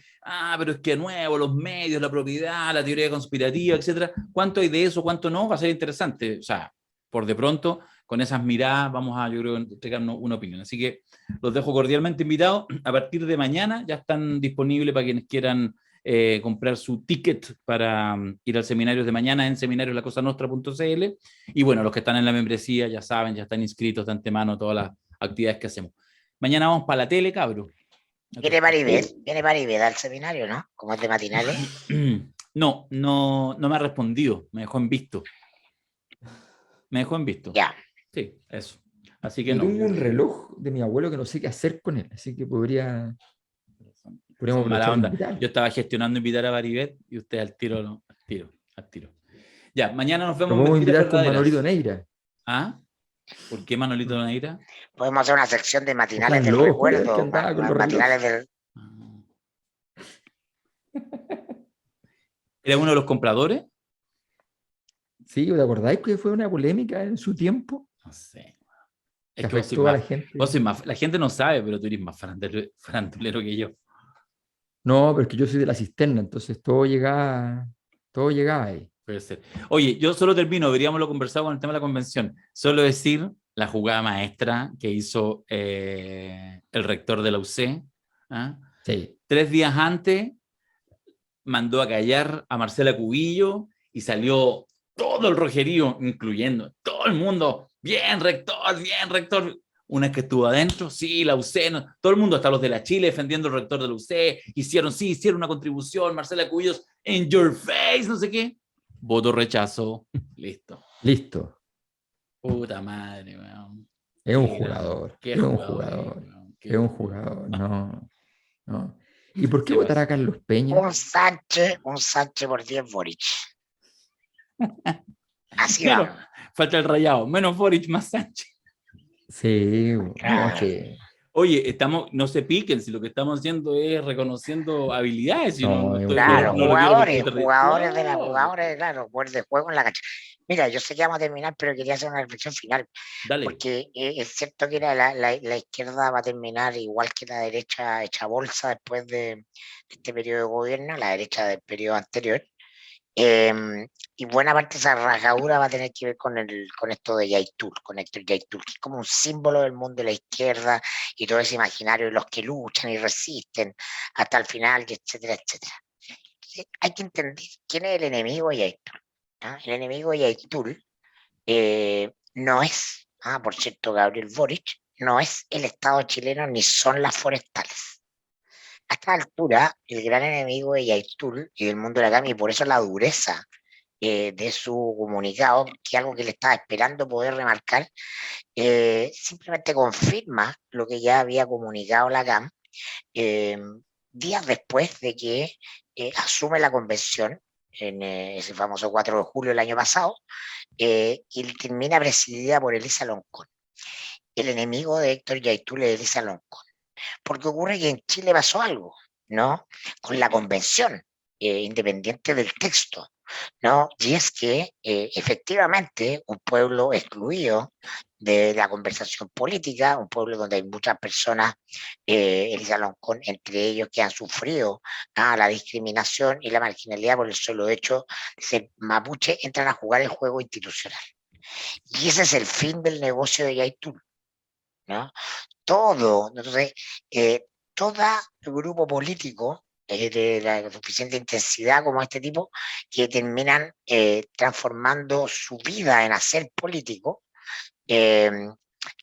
S2: pero es que de nuevo, los medios, la propiedad, la teoría conspirativa, etcétera. ¿Cuánto hay de eso, cuánto no? Va a ser interesante. O sea, por de pronto, con esas miradas vamos a, yo creo, entregarnos una opinión. Así que los dejo cordialmente invitados. A partir de mañana ya están disponibles para quienes quieran comprar su ticket para ir al seminario de mañana en seminarioslacosanostra.cl. Y bueno, los que están en la membresía ya saben, ya están inscritos de antemano todas las actividades que hacemos. Mañana vamos para la tele, cabro.
S1: Viene Maribel al seminario, ¿no? Como es de matinales.
S2: No me ha respondido, me dejó en visto.
S1: Ya.
S2: Sí, eso. Así que
S3: Yo
S2: no.
S3: tengo un reloj de mi abuelo que no sé qué hacer con él, así que podríamos
S2: Mala onda.
S3: invitar.
S2: Yo estaba gestionando invitar a Maribel y usted al tiro. Ya, mañana nos vemos.
S3: Lo podemos invitar con Manolito Neira.
S2: ¿Ah? ¿Por qué Manolito Neira?
S1: Podemos hacer una sección de matinales del
S3: loco,
S1: recuerdo.
S3: Matinales
S1: del...
S2: ¿Era uno de los compradores?
S3: Sí, ¿te acordáis que fue una polémica en su tiempo?
S2: No sé.
S3: Es que vos
S2: la gente no sabe, pero tú eres más farandulero que yo.
S3: No, pero es que yo soy de la cisterna, entonces todo llegaba ahí.
S2: Puede ser. Oye, yo solo termino, deberíamos lo conversar con el tema de la convención. Solo decir la jugada maestra que hizo el rector de la UC.
S3: Sí.
S2: 3 días antes mandó a callar a Marcela Cubillo y salió todo el rojerío, incluyendo todo el mundo. Bien, rector. Una vez que estuvo adentro, sí, la UC, no, todo el mundo, hasta los de la Chile defendiendo al rector de la UC, hicieron una contribución, Marcela Cubillos, in your face, no sé qué. Voto rechazo, listo.
S3: Listo.
S2: Puta madre, weón.
S3: Es un
S2: Qué grande,
S3: jugador,
S2: qué
S3: es un
S2: jugador,
S3: jugador,
S2: weón,
S3: es
S2: qué
S3: un
S2: bueno.
S3: jugador, no, no. ¿Y por qué
S2: Se
S3: votará
S2: pasó.
S3: a Carlos Peña?
S1: Un Sánchez por 10 Boric. Así
S2: Menos,
S1: vamos.
S2: falta el rayado, menos Boric, más Sánchez.
S3: Sí, no, es
S1: Claro.
S3: que
S2: Oye, no se piquen, si lo que estamos haciendo es reconociendo habilidades, si no,
S3: no,
S2: no,
S3: es un
S1: Claro,
S2: no lo quiero por
S1: jugadores,
S2: Twitter.
S1: jugadores de la
S2: No,
S1: jugadores, claro, poder de juego en la cancha. Mira, yo sé que vamos a terminar, pero quería hacer una reflexión final,
S2: dale,
S1: porque es cierto que la izquierda va a terminar igual que la derecha hecha bolsa después de este periodo de gobierno, la derecha del periodo anterior. Y buena parte de esa rasgadura va a tener que ver con esto de Yaitul, con Héctor Yaitul, que es como un símbolo del mundo de la izquierda y todo ese imaginario de los que luchan y resisten hasta el final, y etcétera, etcétera. Hay que entender quién es el enemigo de Yaitul. El enemigo de Yaitul no es, por cierto, Gabriel Boric, no es el Estado chileno ni son las forestales. A esta altura, el gran enemigo de Yaitul y del mundo de la CAM, y por eso la dureza de su comunicado, que es algo que le estaba esperando poder remarcar, simplemente confirma lo que ya había comunicado la CAM eh, días después de que asume la convención, en ese famoso 4 de julio del año pasado, y termina presidida por Elisa Loncón. El enemigo de Héctor Yaitul es Elisa Loncón. Porque ocurre que en Chile pasó algo, ¿no? Con la convención, independiente del texto, ¿no? Y es que efectivamente un pueblo excluido de la conversación política, un pueblo donde hay muchas personas, Elisa Loncón, entre ellos que han sufrido la discriminación y la marginalidad por el solo hecho de ser mapuche, entran a jugar el juego institucional. Y ese es el fin del negocio de Yaitul, ¿no? Todo, entonces, todo grupo político de la suficiente intensidad como este tipo, que terminan transformando su vida en hacer político, eh,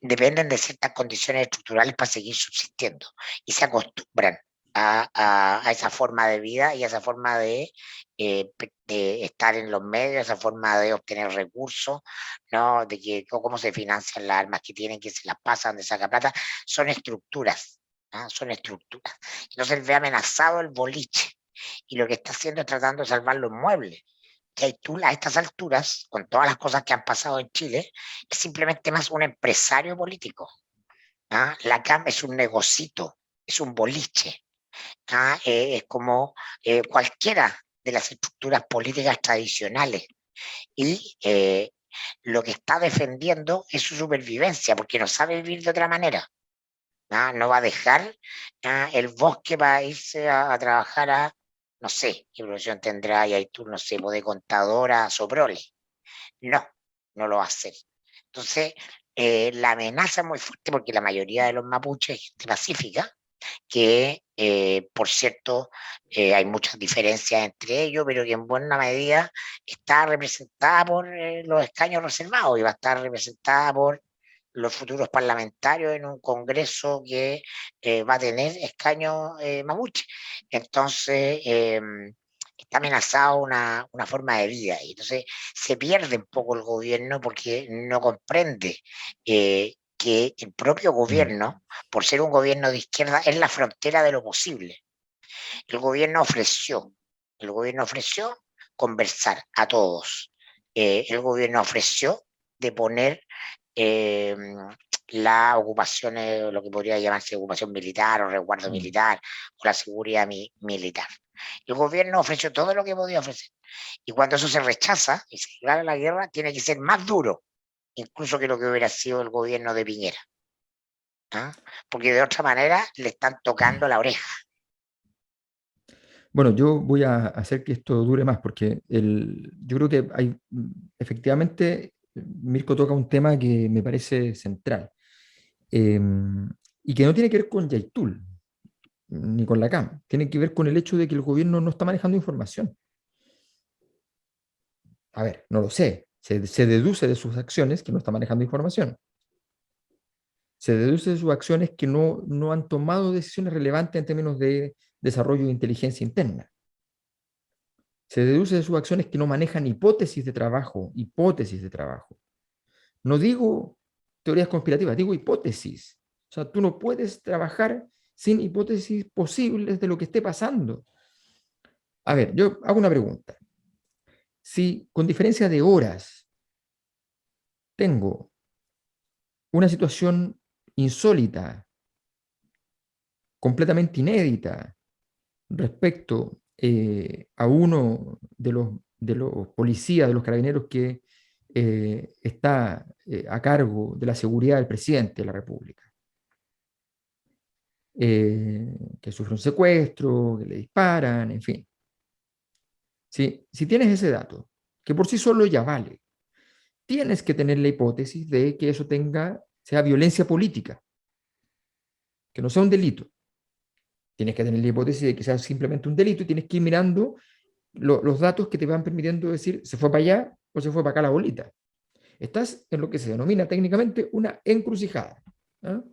S1: dependen de ciertas condiciones estructurales para seguir subsistiendo y se acostumbran a esa forma de vida y a esa forma de estar en los medios, esa forma de obtener recursos, ¿no? De que cómo se financian las armas que tienen, que se las pasan, de saca plata, son estructuras, ¿ah? Son estructuras. Entonces ve amenazado el boliche y lo que está haciendo es tratando de salvar los muebles. Que tú a estas alturas, con todas las cosas que han pasado en Chile, es simplemente más un empresario político. La CAM es un negocito, es un boliche. Es como cualquiera de las estructuras políticas tradicionales. Y lo que está defendiendo es su supervivencia, porque no sabe vivir de otra manera. No va a dejar el bosque para irse a trabajar a, no sé, qué profesión tendrá y ahí tú, no sé, de contadora, soprole. No, no lo va a hacer. Entonces, la amenaza es muy fuerte porque la mayoría de los mapuches es gente pacífica, que por cierto hay muchas diferencias entre ellos, pero que en buena medida está representada por los escaños reservados y va a estar representada por los futuros parlamentarios en un congreso que va a tener escaños mapuche. Entonces, está amenazada una forma de vida y entonces se pierde un poco el gobierno porque no comprende que el propio gobierno, por ser un gobierno de izquierda, es la frontera de lo posible. El gobierno ofreció, el gobierno ofreció conversar a todos. El gobierno ofreció de poner eh, la ocupación, lo que podría llamarse ocupación militar o resguardo militar o la seguridad militar. El gobierno ofreció todo lo que podía ofrecer. Y cuando eso se rechaza y se declara la guerra, tiene que ser más duro, incluso que lo que hubiera sido el gobierno de Piñera. Porque de otra manera le están tocando la oreja.
S3: Bueno, yo voy a hacer que esto dure más porque yo creo que hay, efectivamente, Mirko toca un tema que me parece central y que no tiene que ver con Yaitul ni con la CAM, tiene que ver con el hecho de que el gobierno no está manejando información. A ver, no lo sé, se deduce de sus acciones que no está manejando información. Se deduce de sus acciones que no han tomado decisiones relevantes en términos de desarrollo de inteligencia interna. Se deduce de sus acciones que no manejan hipótesis de trabajo, hipótesis de trabajo. No digo teorías conspirativas, digo hipótesis. O sea, tú no puedes trabajar sin hipótesis posibles de lo que esté pasando. A ver, yo hago una pregunta. Si con diferencia de horas tengo una situación insólita, completamente inédita, respecto a uno de los policías, de los carabineros que está a cargo de la seguridad del presidente de la República, que sufre un secuestro, que le disparan, en fin. Si tienes ese dato, que por sí solo ya vale, tienes que tener la hipótesis de que eso sea violencia política, que no sea un delito. Tienes que tener la hipótesis de que sea simplemente un delito y tienes que ir mirando los datos que te van permitiendo decir se fue para allá o se fue para acá la bolita. Estás en lo que se denomina técnicamente una encrucijada. ¿Ah?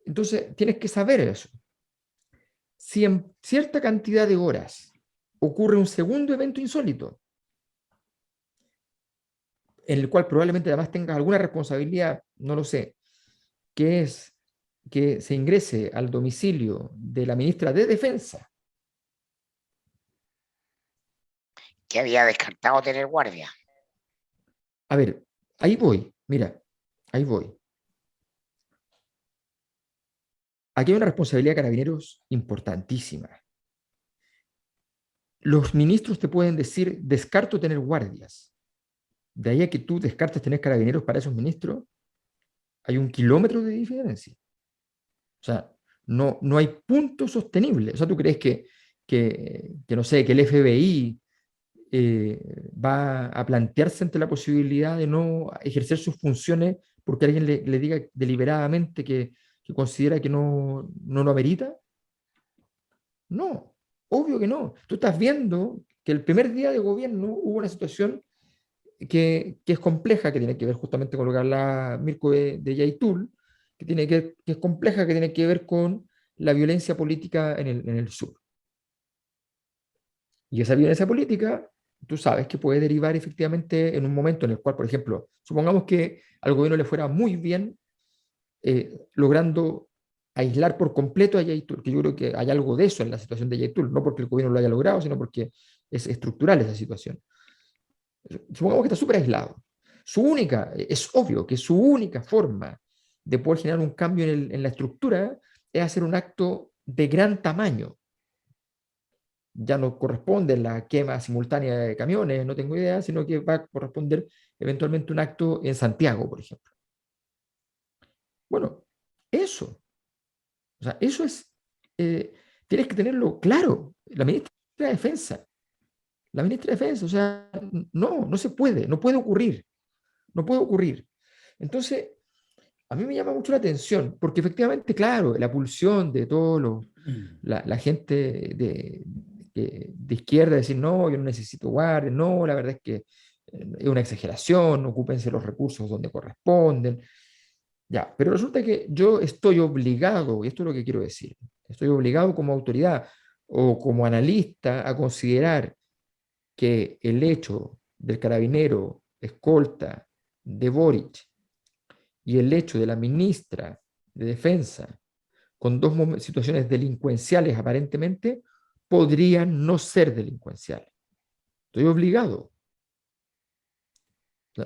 S3: Entonces, tienes que saber eso. Si en cierta cantidad de horas ocurre un segundo evento insólito, en el cual probablemente además tengas alguna responsabilidad, no lo sé, que es que se ingrese al domicilio de la ministra de Defensa.
S1: Que había descartado tener guardia.
S3: A ver, ahí voy, mira, ahí voy. Aquí hay una responsabilidad de carabineros importantísima. Los ministros te pueden decir, descarto tener guardias. De ahí a que tú descartes tener carabineros para esos ministros, hay 1 kilómetro de diferencia. O sea, no hay punto sostenible. O sea, ¿tú crees que no sé, que el FBI va a plantearse ante la posibilidad de no ejercer sus funciones porque alguien le diga deliberadamente que considera que no lo amerita? No, obvio que no. Tú estás viendo que el primer día de gobierno hubo una situación que es compleja, que tiene que ver justamente con lo que habla Mirko de Yaitul, que es compleja, que tiene que ver con la violencia política en el sur. Y esa violencia política, tú sabes que puede derivar efectivamente en un momento en el cual, por ejemplo, supongamos que al gobierno le fuera muy bien logrando aislar por completo a Yaitul, que yo creo que hay algo de eso en la situación de Yaitul, no porque el gobierno lo haya logrado, sino porque es estructural esa situación. Supongamos que está súper aislado. Es obvio que su única forma de poder generar un cambio en la estructura es hacer un acto de gran tamaño. Ya no corresponde la quema simultánea de camiones, no tengo idea, sino que va a corresponder eventualmente un acto en Santiago, por ejemplo. Bueno, eso. O sea, eso es, tienes que tenerlo claro. La ministra de Defensa, o sea, no se puede, no puede ocurrir, no puede ocurrir. Entonces, a mí me llama mucho la atención, porque efectivamente, claro, la pulsión de la gente de izquierda, decir, no, yo no necesito guardia, no, la verdad es que es una exageración, ocúpense los recursos donde corresponden. Ya, pero resulta que yo estoy obligado, y esto es lo que quiero decir, estoy obligado como autoridad o como analista a considerar que el hecho del carabinero escolta de Boric y el hecho de la ministra de Defensa con dos situaciones delincuenciales aparentemente podrían no ser delincuenciales. Estoy obligado.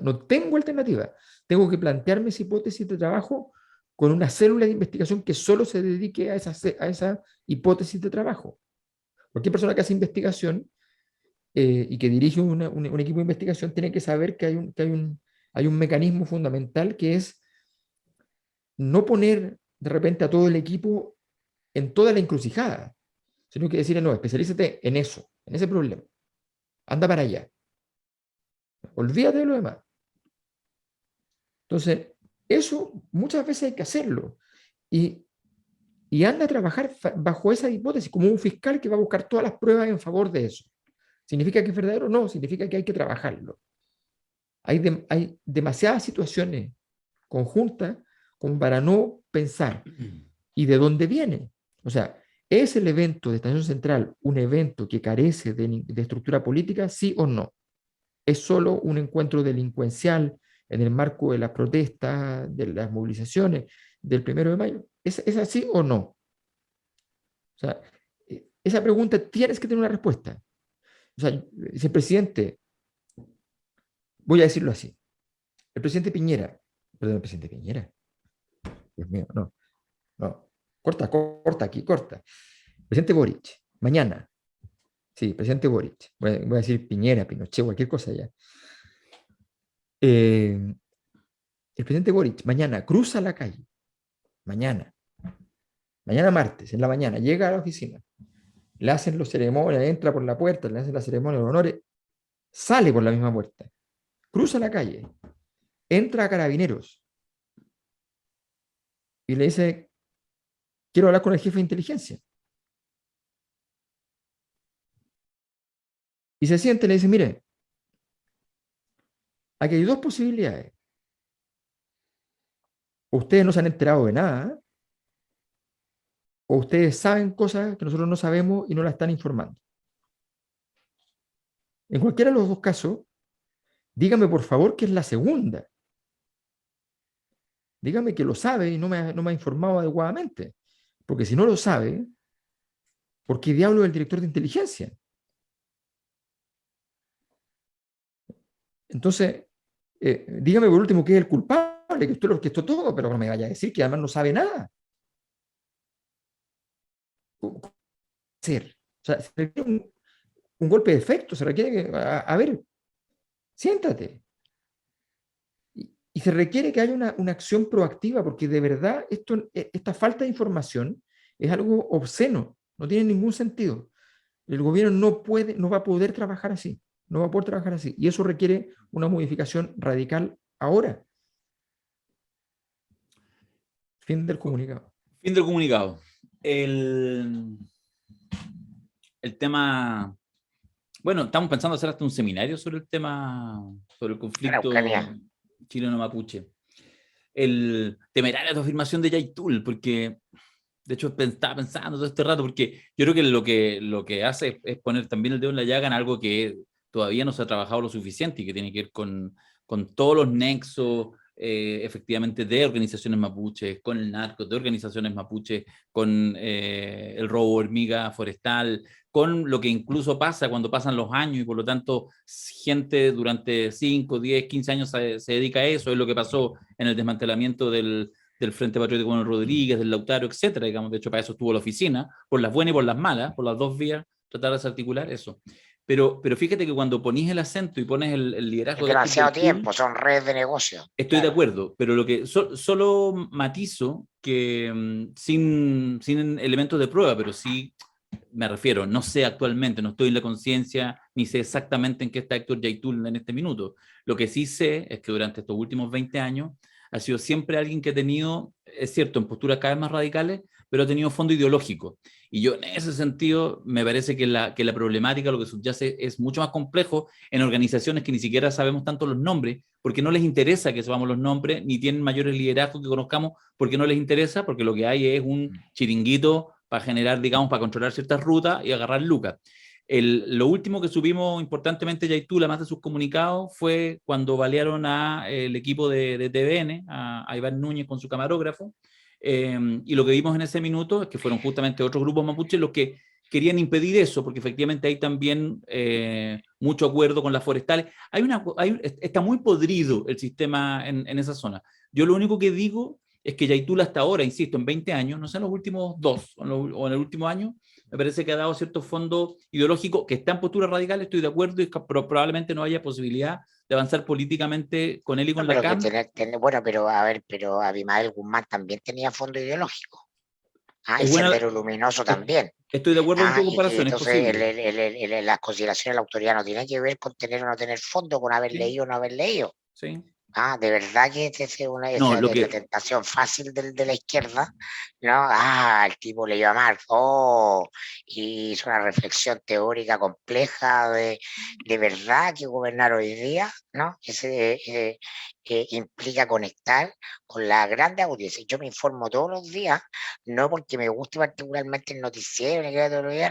S3: No tengo alternativa. Tengo que plantearme esa hipótesis de trabajo con una célula de investigación que solo se dedique a esa hipótesis de trabajo. Cualquier persona que hace investigación y que dirige un equipo de investigación tiene que saber que hay un mecanismo fundamental que es no poner de repente a todo el equipo en toda la encrucijada, sino que decirle, no, especialízate en eso, en ese problema. Anda para allá. Olvídate de lo demás. Entonces, eso muchas veces hay que hacerlo. Y anda a trabajar bajo esa hipótesis, como un fiscal que va a buscar todas las pruebas en favor de eso. ¿Significa que es verdadero? No, significa que hay que trabajarlo. Hay demasiadas situaciones conjuntas como para no pensar. ¿Y de dónde viene? O sea, ¿es el evento de Estación Central un evento que carece de estructura política? ¿Sí o no? ¿Es solo un encuentro delincuencial en el marco de las protestas, de las movilizaciones del 1 de mayo. ¿Es así o no? O sea, esa pregunta tienes que tener una respuesta. O sea, si el presidente, voy a decirlo así, el presidente Piñera, perdón, el presidente Piñera, Dios mío, no, no, corta aquí, corta. Presidente Boric, mañana, sí, presidente Boric, voy a decir Piñera, Pinochet, cualquier cosa ya. El presidente Boric mañana cruza la calle, mañana martes, en la mañana, llega a la oficina, le hacen los ceremonias, entra por la puerta, le hacen la ceremonia de honores, sale por la misma puerta, cruza la calle, entra a Carabineros y le dice, quiero hablar con el jefe de inteligencia. Y se siente y le dice, mire, aquí hay dos posibilidades. Ustedes no se han enterado de nada, o ustedes saben cosas que nosotros no sabemos y no la están informando. En cualquiera de los dos casos, dígame por favor que es la segunda. Dígame que lo sabe y no me ha informado adecuadamente. Porque si no lo sabe, ¿por qué diablo es el director de inteligencia? Entonces, dígame por último que es el culpable, que usted lo orquestó todo, pero no me vaya a decir que además no sabe nada. Ser. O sea, se requiere un golpe de efecto, se requiere que, a ver, siéntate. Y se requiere que haya una acción proactiva, porque de verdad esta falta de información es algo obsceno, no tiene ningún sentido. El gobierno no va a poder trabajar así, no va a poder trabajar así. Y eso requiere una modificación radical ahora. Fin del comunicado.
S2: Fin del comunicado. El tema... Bueno, estamos pensando hacer hasta un seminario sobre el tema, sobre el conflicto chileno-mapuche. El temerario de afirmación de Yaitul, porque de hecho estaba pensando todo este rato, porque yo creo que lo que hace es poner también el dedo en la llaga en algo que todavía no se ha trabajado lo suficiente y que tiene que ver con todos los nexos, efectivamente, de organizaciones mapuches, con el narco, de organizaciones mapuches, con el robo hormiga forestal, con lo que incluso pasa cuando pasan los años y por lo tanto gente durante 5, 10, 15 años se dedica a eso. Es lo que pasó en el desmantelamiento del Frente Patriótico con Rodríguez, del Lautaro, etcétera, digamos. De hecho, para eso estuvo la oficina, por las buenas y por las malas, por las dos vías, tratar de desarticular eso. Pero fíjate que cuando ponís el acento y pones el liderazgo...
S1: Es demasiado tiempo, son redes de negocio.
S2: Estoy de acuerdo, pero lo que solo matizo que sin elementos de prueba, pero sí me refiero, no sé actualmente, no estoy en la conciencia, ni sé exactamente en qué está Héctor Yaitul en este minuto. Lo que sí sé es que durante estos últimos 20 años ha sido siempre alguien que ha tenido, es cierto, en posturas cada vez más radicales, pero ha tenido fondo ideológico. Y yo en ese sentido me parece que la problemática, lo que subyace, es mucho más complejo en organizaciones que ni siquiera sabemos tanto los nombres, porque no les interesa que sepamos los nombres, ni tienen mayores liderazgos que conozcamos, porque no les interesa, porque lo que hay es un chiringuito para generar, digamos, para controlar ciertas rutas y agarrar lucas. Lo último que subimos importantemente Yaitul, además de sus comunicados, fue cuando balearon al equipo de TVN, a Iván Núñez con su camarógrafo, y lo que vimos en ese minuto es que fueron justamente otros grupos mapuches los que querían impedir eso, porque efectivamente hay también mucho acuerdo con las forestales. Está muy podrido el sistema en esa zona. Yo lo único que digo es que Yaitul hasta ahora, insisto, en 20 años, no sé, en los últimos 2 o en el último año, me parece que ha dado cierto fondo ideológico que está en postura radical, estoy de acuerdo, y que probablemente no haya posibilidad de avanzar políticamente con él y con la CAM.
S1: Bueno, pero a ver, pero Abimael Guzmán también tenía fondo ideológico. Y
S2: buena,
S1: Sendero Luminoso también.
S2: Estoy de acuerdo en tu comparación, es
S1: posible. Las consideraciones de la autoridad no tienen que ver con tener o no tener fondo, con haber leído o no haber leído.
S2: Sí.
S1: De verdad que esa es la tentación fácil de la izquierda, ¿no? El tipo leyó a Marx, y hizo una reflexión teórica compleja de verdad que gobernar hoy día, ¿no? Implica conectar con la grande audiencia. Yo me informo todos los días, no porque me guste particularmente el noticiero,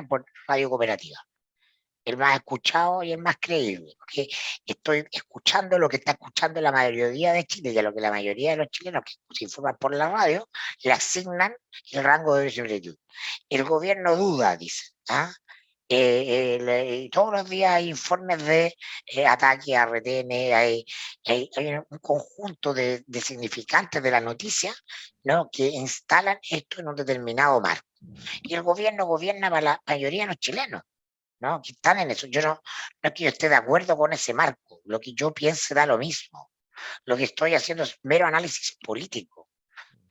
S1: por Radio Cooperativa. el más escuchado y el más creíble, porque estoy escuchando lo que está escuchando la mayoría de Chile, y a lo que la mayoría de los chilenos que se informan por la radio le asignan el rango de similitud. El gobierno duda, dice, ¿ah? Todos los días hay informes de ataques a retenes, hay un conjunto de significantes de la noticia, ¿no?, que instalan esto en un determinado marco. Y el gobierno gobierna para la mayoría de los chilenos, ¿no?, que están en eso. Yo no es que yo esté de acuerdo con ese marco, lo que yo piense da lo mismo. Lo que estoy haciendo es mero análisis político,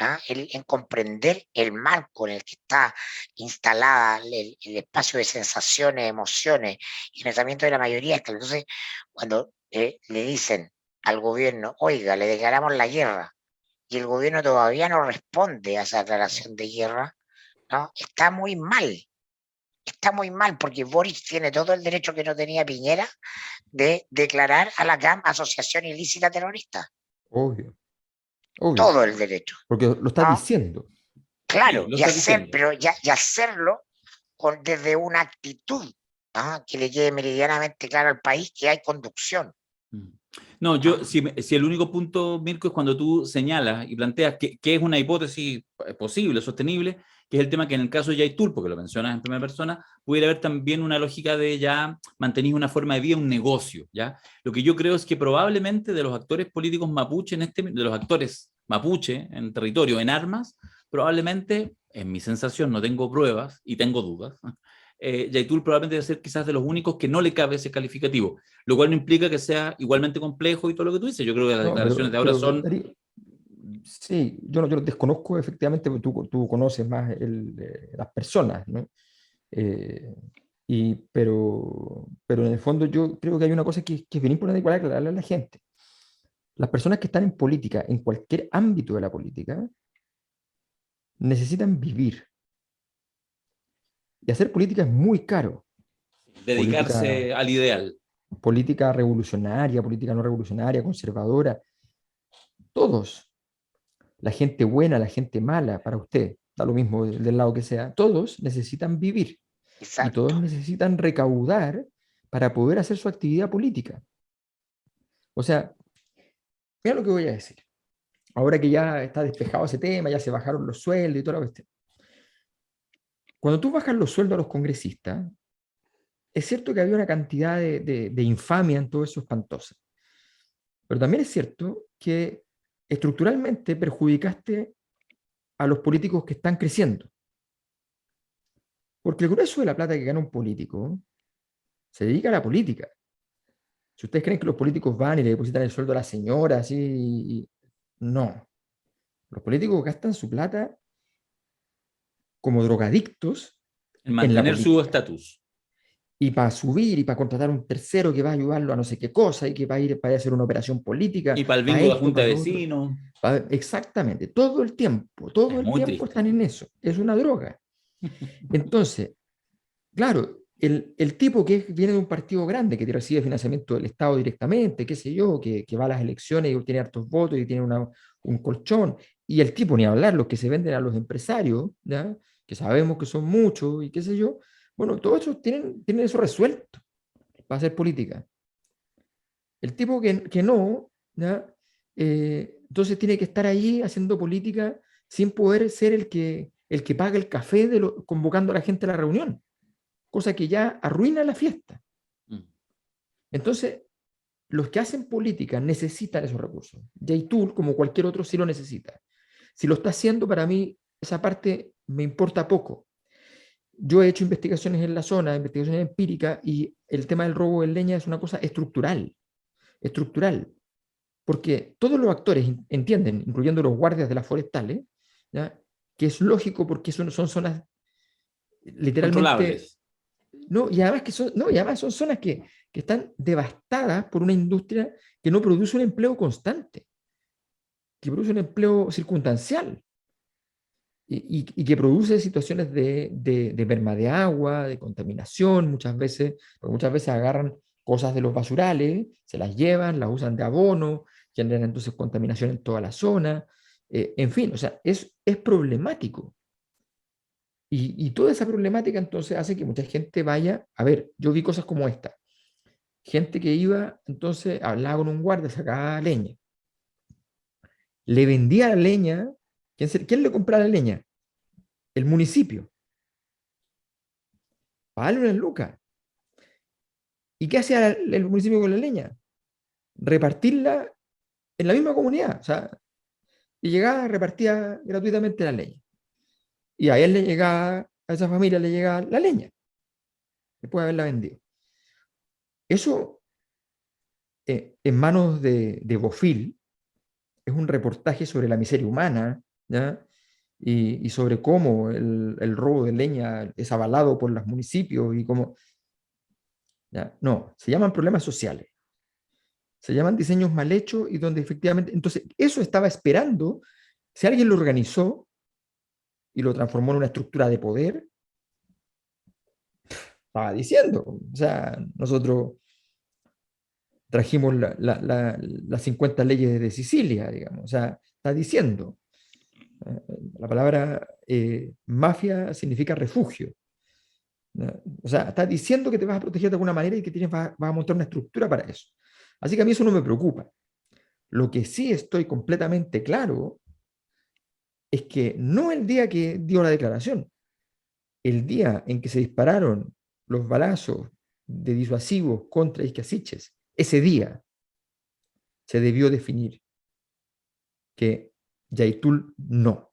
S1: ¿ah? En comprender el marco en el que está instalada el espacio de sensaciones, emociones y pensamiento de la mayoría. Entonces, cuando le dicen al gobierno, oiga, le declaramos la guerra, y el gobierno todavía no responde a esa declaración de guerra, ¿no?, está muy mal. Está muy mal, porque Boris tiene todo el derecho que no tenía Piñera de declarar a la CAM asociación ilícita terrorista.
S3: Obvio, obvio,
S1: Todo el derecho,
S3: porque lo está
S1: ¿no?
S3: diciendo.
S1: Claro,
S2: Sí, lo está diciendo.
S1: pero y hacerlo desde una actitud, ¿ah?, que le quede meridianamente claro al país que hay conducción.
S2: No, si el único punto, Mirko, es cuando tú señalas y planteas que es una hipótesis posible, sostenible, que es el tema que en el caso de Yaitul, porque lo mencionas en primera persona, pudiera haber también una lógica de ya mantener una forma de vida, un negocio, ¿ya? Lo que yo creo es que probablemente de los actores políticos mapuche, de los actores mapuche en territorio, en armas, probablemente, en mi sensación, no tengo pruebas y tengo dudas, Yaitul probablemente debe ser quizás de los únicos que no le cabe ese calificativo, lo cual no implica que sea igualmente complejo y todo lo que tú dices. Yo creo que las
S3: No,
S2: declaraciones de ahora son...
S3: Darío, sí, yo desconozco efectivamente, porque tú conoces más las personas, ¿no? Eh, pero en el fondo yo creo que hay una cosa que es bien importante igual aclararle a la gente. Las personas que están en política, en cualquier ámbito de la política, necesitan vivir. Y hacer política es muy caro.
S2: dedicarse
S3: Política,
S2: al ideal.
S3: política revolucionaria, política no revolucionaria, conservadora, todos, la gente buena, la gente mala, para usted, da lo mismo del lado que sea, todos necesitan vivir y todos
S1: Exacto.
S3: necesitan recaudar para poder hacer su actividad política. O sea, mira lo que voy a decir. Ahora que ya está despejado ese tema, ya se bajaron los sueldos y toda la cuestión. Cuando tú bajas los sueldos a los congresistas, es cierto que había una cantidad de infamia en todo eso espantosa, pero también es cierto que estructuralmente perjudicaste a los políticos que están creciendo. Porque el grueso de la plata que gana un político se dedica a la política. Si ustedes creen que los políticos van y le depositan el sueldo a la señora, así, no. Los políticos gastan su plata como drogadictos
S2: En
S3: en la
S2: mantener su
S3: política.
S2: estatus.
S3: Y para subir y para contratar un tercero que va a ayudarlo a no sé qué cosa y que va a ir para hacer una operación política,
S2: Y para el
S3: para
S2: bingo de la
S3: esto,
S2: Junta
S3: para
S2: de
S3: lo otro.
S2: Vecinos.
S3: Exactamente, todo
S2: Es
S3: el
S2: muy
S3: tiempo
S2: triste.
S3: están en eso. Es una droga. Entonces, claro, el tipo que viene de un partido grande, que recibe financiamiento del Estado directamente, qué sé yo, que va a las elecciones y obtiene hartos votos y tiene un colchón, y el tipo, ni hablar, los que se venden a los empresarios, ¿ya?, que sabemos que son muchos y qué sé yo, bueno, todos esos tienen eso resuelto para hacer política. El tipo que no, ¿ya?, entonces tiene que estar ahí haciendo política sin poder ser el que paga el café convocando a la gente a la reunión, cosa que ya arruina la fiesta.
S2: Mm.
S3: Entonces, los que hacen política necesitan esos recursos. Yaitul, como cualquier otro, sí lo necesita. Si lo está haciendo, para mí, esa parte me importa poco. Yo he hecho investigaciones en la zona, investigaciones empíricas, y el tema del robo de leña es una cosa estructural. Estructural. Porque todos los actores entienden, incluyendo los guardias de las forestales, ¿ya?, que es lógico porque son zonas literalmente.
S2: Controlables.
S3: No, y además, no, y además son zonas que están devastadas por una industria que no produce un empleo constante, que produce un empleo circunstancial y que produce situaciones de merma de agua, de contaminación, porque muchas veces agarran cosas de los basurales, se las llevan, las usan de abono, generan entonces contaminación en toda la zona. En fin, o sea, es problemático. Y toda esa problemática entonces hace que mucha gente vaya, a ver, yo vi cosas como esta, gente que iba, entonces hablaba con un guardia, sacaba leña, le vendía la leña, ¿quién le compraba la leña? El municipio, pagarle unas lucas. ¿Y qué hacía el municipio con la leña? Repartirla en la misma comunidad, o sea, y llegaba, repartía gratuitamente la leña. Y a él le llegaba, a esa familia le llegaba la leña, después de haberla vendido. Eso, en manos de Bofill, es un reportaje sobre la miseria humana, ¿ya? Y sobre cómo el robo de leña es avalado por los municipios y cómo... ¿ya? No, se llaman problemas sociales, se llaman diseños mal hechos y donde efectivamente... Entonces, eso estaba esperando, si alguien lo organizó y lo transformó en una estructura de poder, estaba diciendo, o sea, nosotros trajimos las 50 leyes de Sicilia, digamos, o sea, está diciendo. La palabra mafia significa refugio. ¿No? O sea, está diciendo que te vas a proteger de alguna manera y que vas a montar una estructura para eso. Así que a mí eso no me preocupa. Lo que sí estoy completamente claro es que no el día que dio la declaración, el día en que se dispararon los balazos de disuasivos contra Isquiasiches, ese día se debió definir que Yaitul no.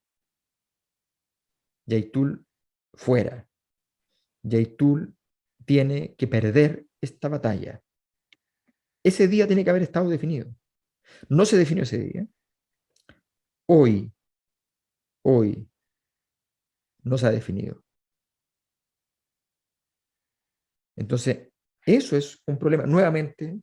S3: Yaitul fuera. Yaitul tiene que perder esta batalla. Ese día tiene que haber estado definido. No se definió ese día. Hoy no se ha definido. Entonces, eso es un problema nuevamente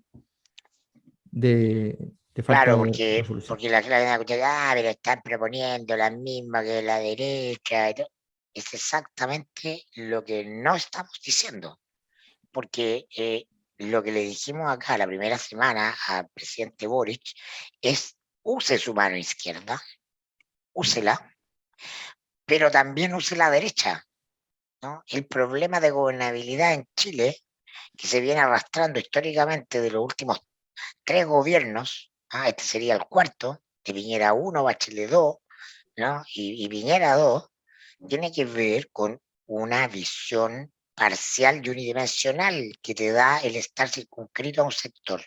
S3: de falta
S1: Claro,
S3: de resolución.
S1: porque la clase de la pero están proponiendo las mismas que la derecha y todo. Es exactamente lo que no estamos diciendo, porque lo que le dijimos acá la primera semana al presidente Boric es use su mano izquierda, úsela, pero también use la derecha, ¿no? El problema de gobernabilidad en Chile, que se viene arrastrando históricamente de los últimos 3 gobiernos, este sería el cuarto, de Piñera 1, Bachelet 2, ¿no? Y Piñera 2, tiene que ver con una visión parcial y unidimensional que te da el estar circunscrito a un sector.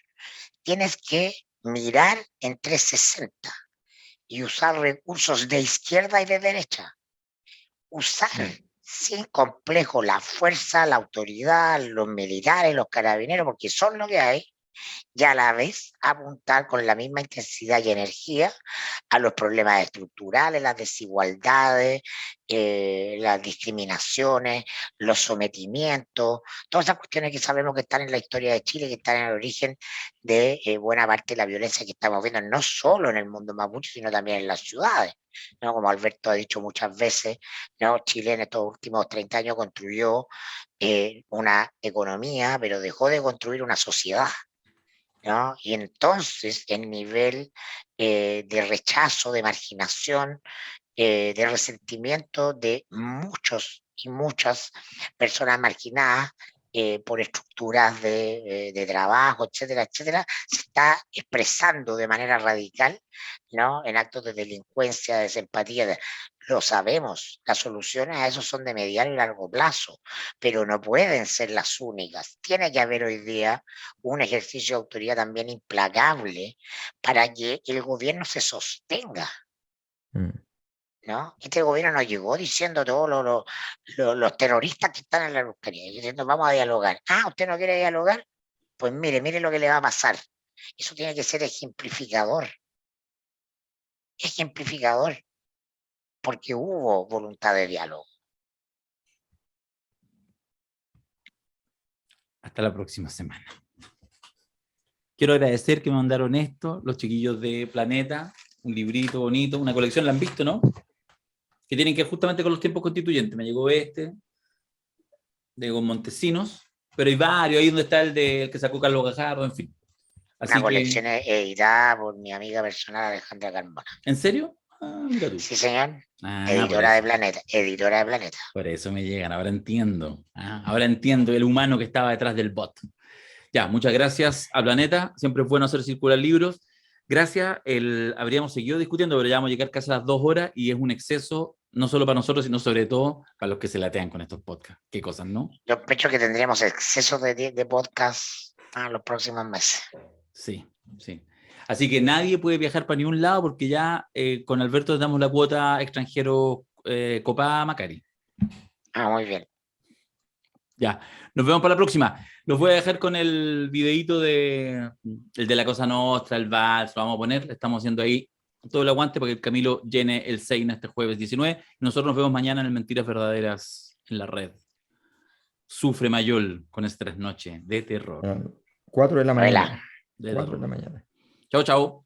S1: Tienes que mirar en 360 y usar recursos de izquierda y de derecha. Usar sin complejo la fuerza, la autoridad, los militares, los carabineros, porque son lo que hay, y a la vez apuntar con la misma intensidad y energía a los problemas estructurales, las desigualdades, las discriminaciones, los sometimientos, todas esas cuestiones que sabemos que están en la historia de Chile, que están en el origen de buena parte de la violencia que estamos viendo, no solo en el mundo mapuche, sino también en las ciudades, ¿no? Como Alberto ha dicho muchas veces, ¿no? Chile en estos últimos 30 años construyó una economía, pero dejó de construir una sociedad, ¿no? Y entonces el nivel de rechazo, de marginación, de resentimiento de muchos y muchas personas marginadas por estructuras de trabajo, etcétera, etcétera, se está expresando de manera radical, ¿no? En actos de delincuencia, de desempatía. Lo sabemos, las soluciones a eso son de mediano y largo plazo, pero no pueden ser las únicas. Tiene que haber hoy día un ejercicio de autoridad también implacable para que el gobierno se sostenga, ¿no? Este gobierno nos llegó diciendo todos los terroristas que están en la Araucanía, diciendo vamos a dialogar. ¿Usted no quiere dialogar? Pues mire lo que le va a pasar. Eso tiene que ser ejemplificador, porque hubo voluntad de diálogo.
S2: Hasta la próxima semana. Quiero agradecer que me mandaron esto, los chiquillos de Planeta, un librito bonito, una colección, la han visto, ¿no? Que tienen que ver justamente con los tiempos constituyentes. Me llegó de con Montesinos, pero hay varios, ahí donde está el que sacó Carlos Gajardo, en fin. Así
S1: una colección editada por mi amiga personal Alejandra Carmona.
S2: ¿En serio? Mira tú.
S1: Sí, señor.
S2: Ah,
S1: Editora de Planeta. Editora de Planeta.
S2: por eso me llegan, ahora entiendo. Ahora entiendo el humano que estaba detrás del bot. Ya, muchas gracias a Planeta. Siempre es bueno hacer circular libros. Gracias. Habríamos seguido discutiendo, pero ya vamos a llegar casi a las 2 horas y es un exceso, no solo para nosotros, sino sobre todo para los que se latean con estos podcasts. Qué cosas, ¿no?
S1: Yo sospecho que tendremos exceso de podcast los próximos meses.
S2: Sí, sí. Así que nadie puede viajar para ningún lado porque ya con Alberto damos la cuota extranjero copada Macari.
S1: Muy bien.
S2: Ya, nos vemos para la próxima. Los voy a dejar con el videíto el de la Cosa Nostra, el vals, lo vamos a poner. Estamos haciendo ahí todo el aguante para que el Camilo llene el Seina este jueves 19. Nosotros nos vemos mañana en el Mentiras Verdaderas en la red. Sufre Mayol con esta noche de terror.
S3: 4 de la mañana.
S1: Hola.
S2: De
S3: 4 de
S2: terror.
S3: la mañana.
S2: Chao, chao.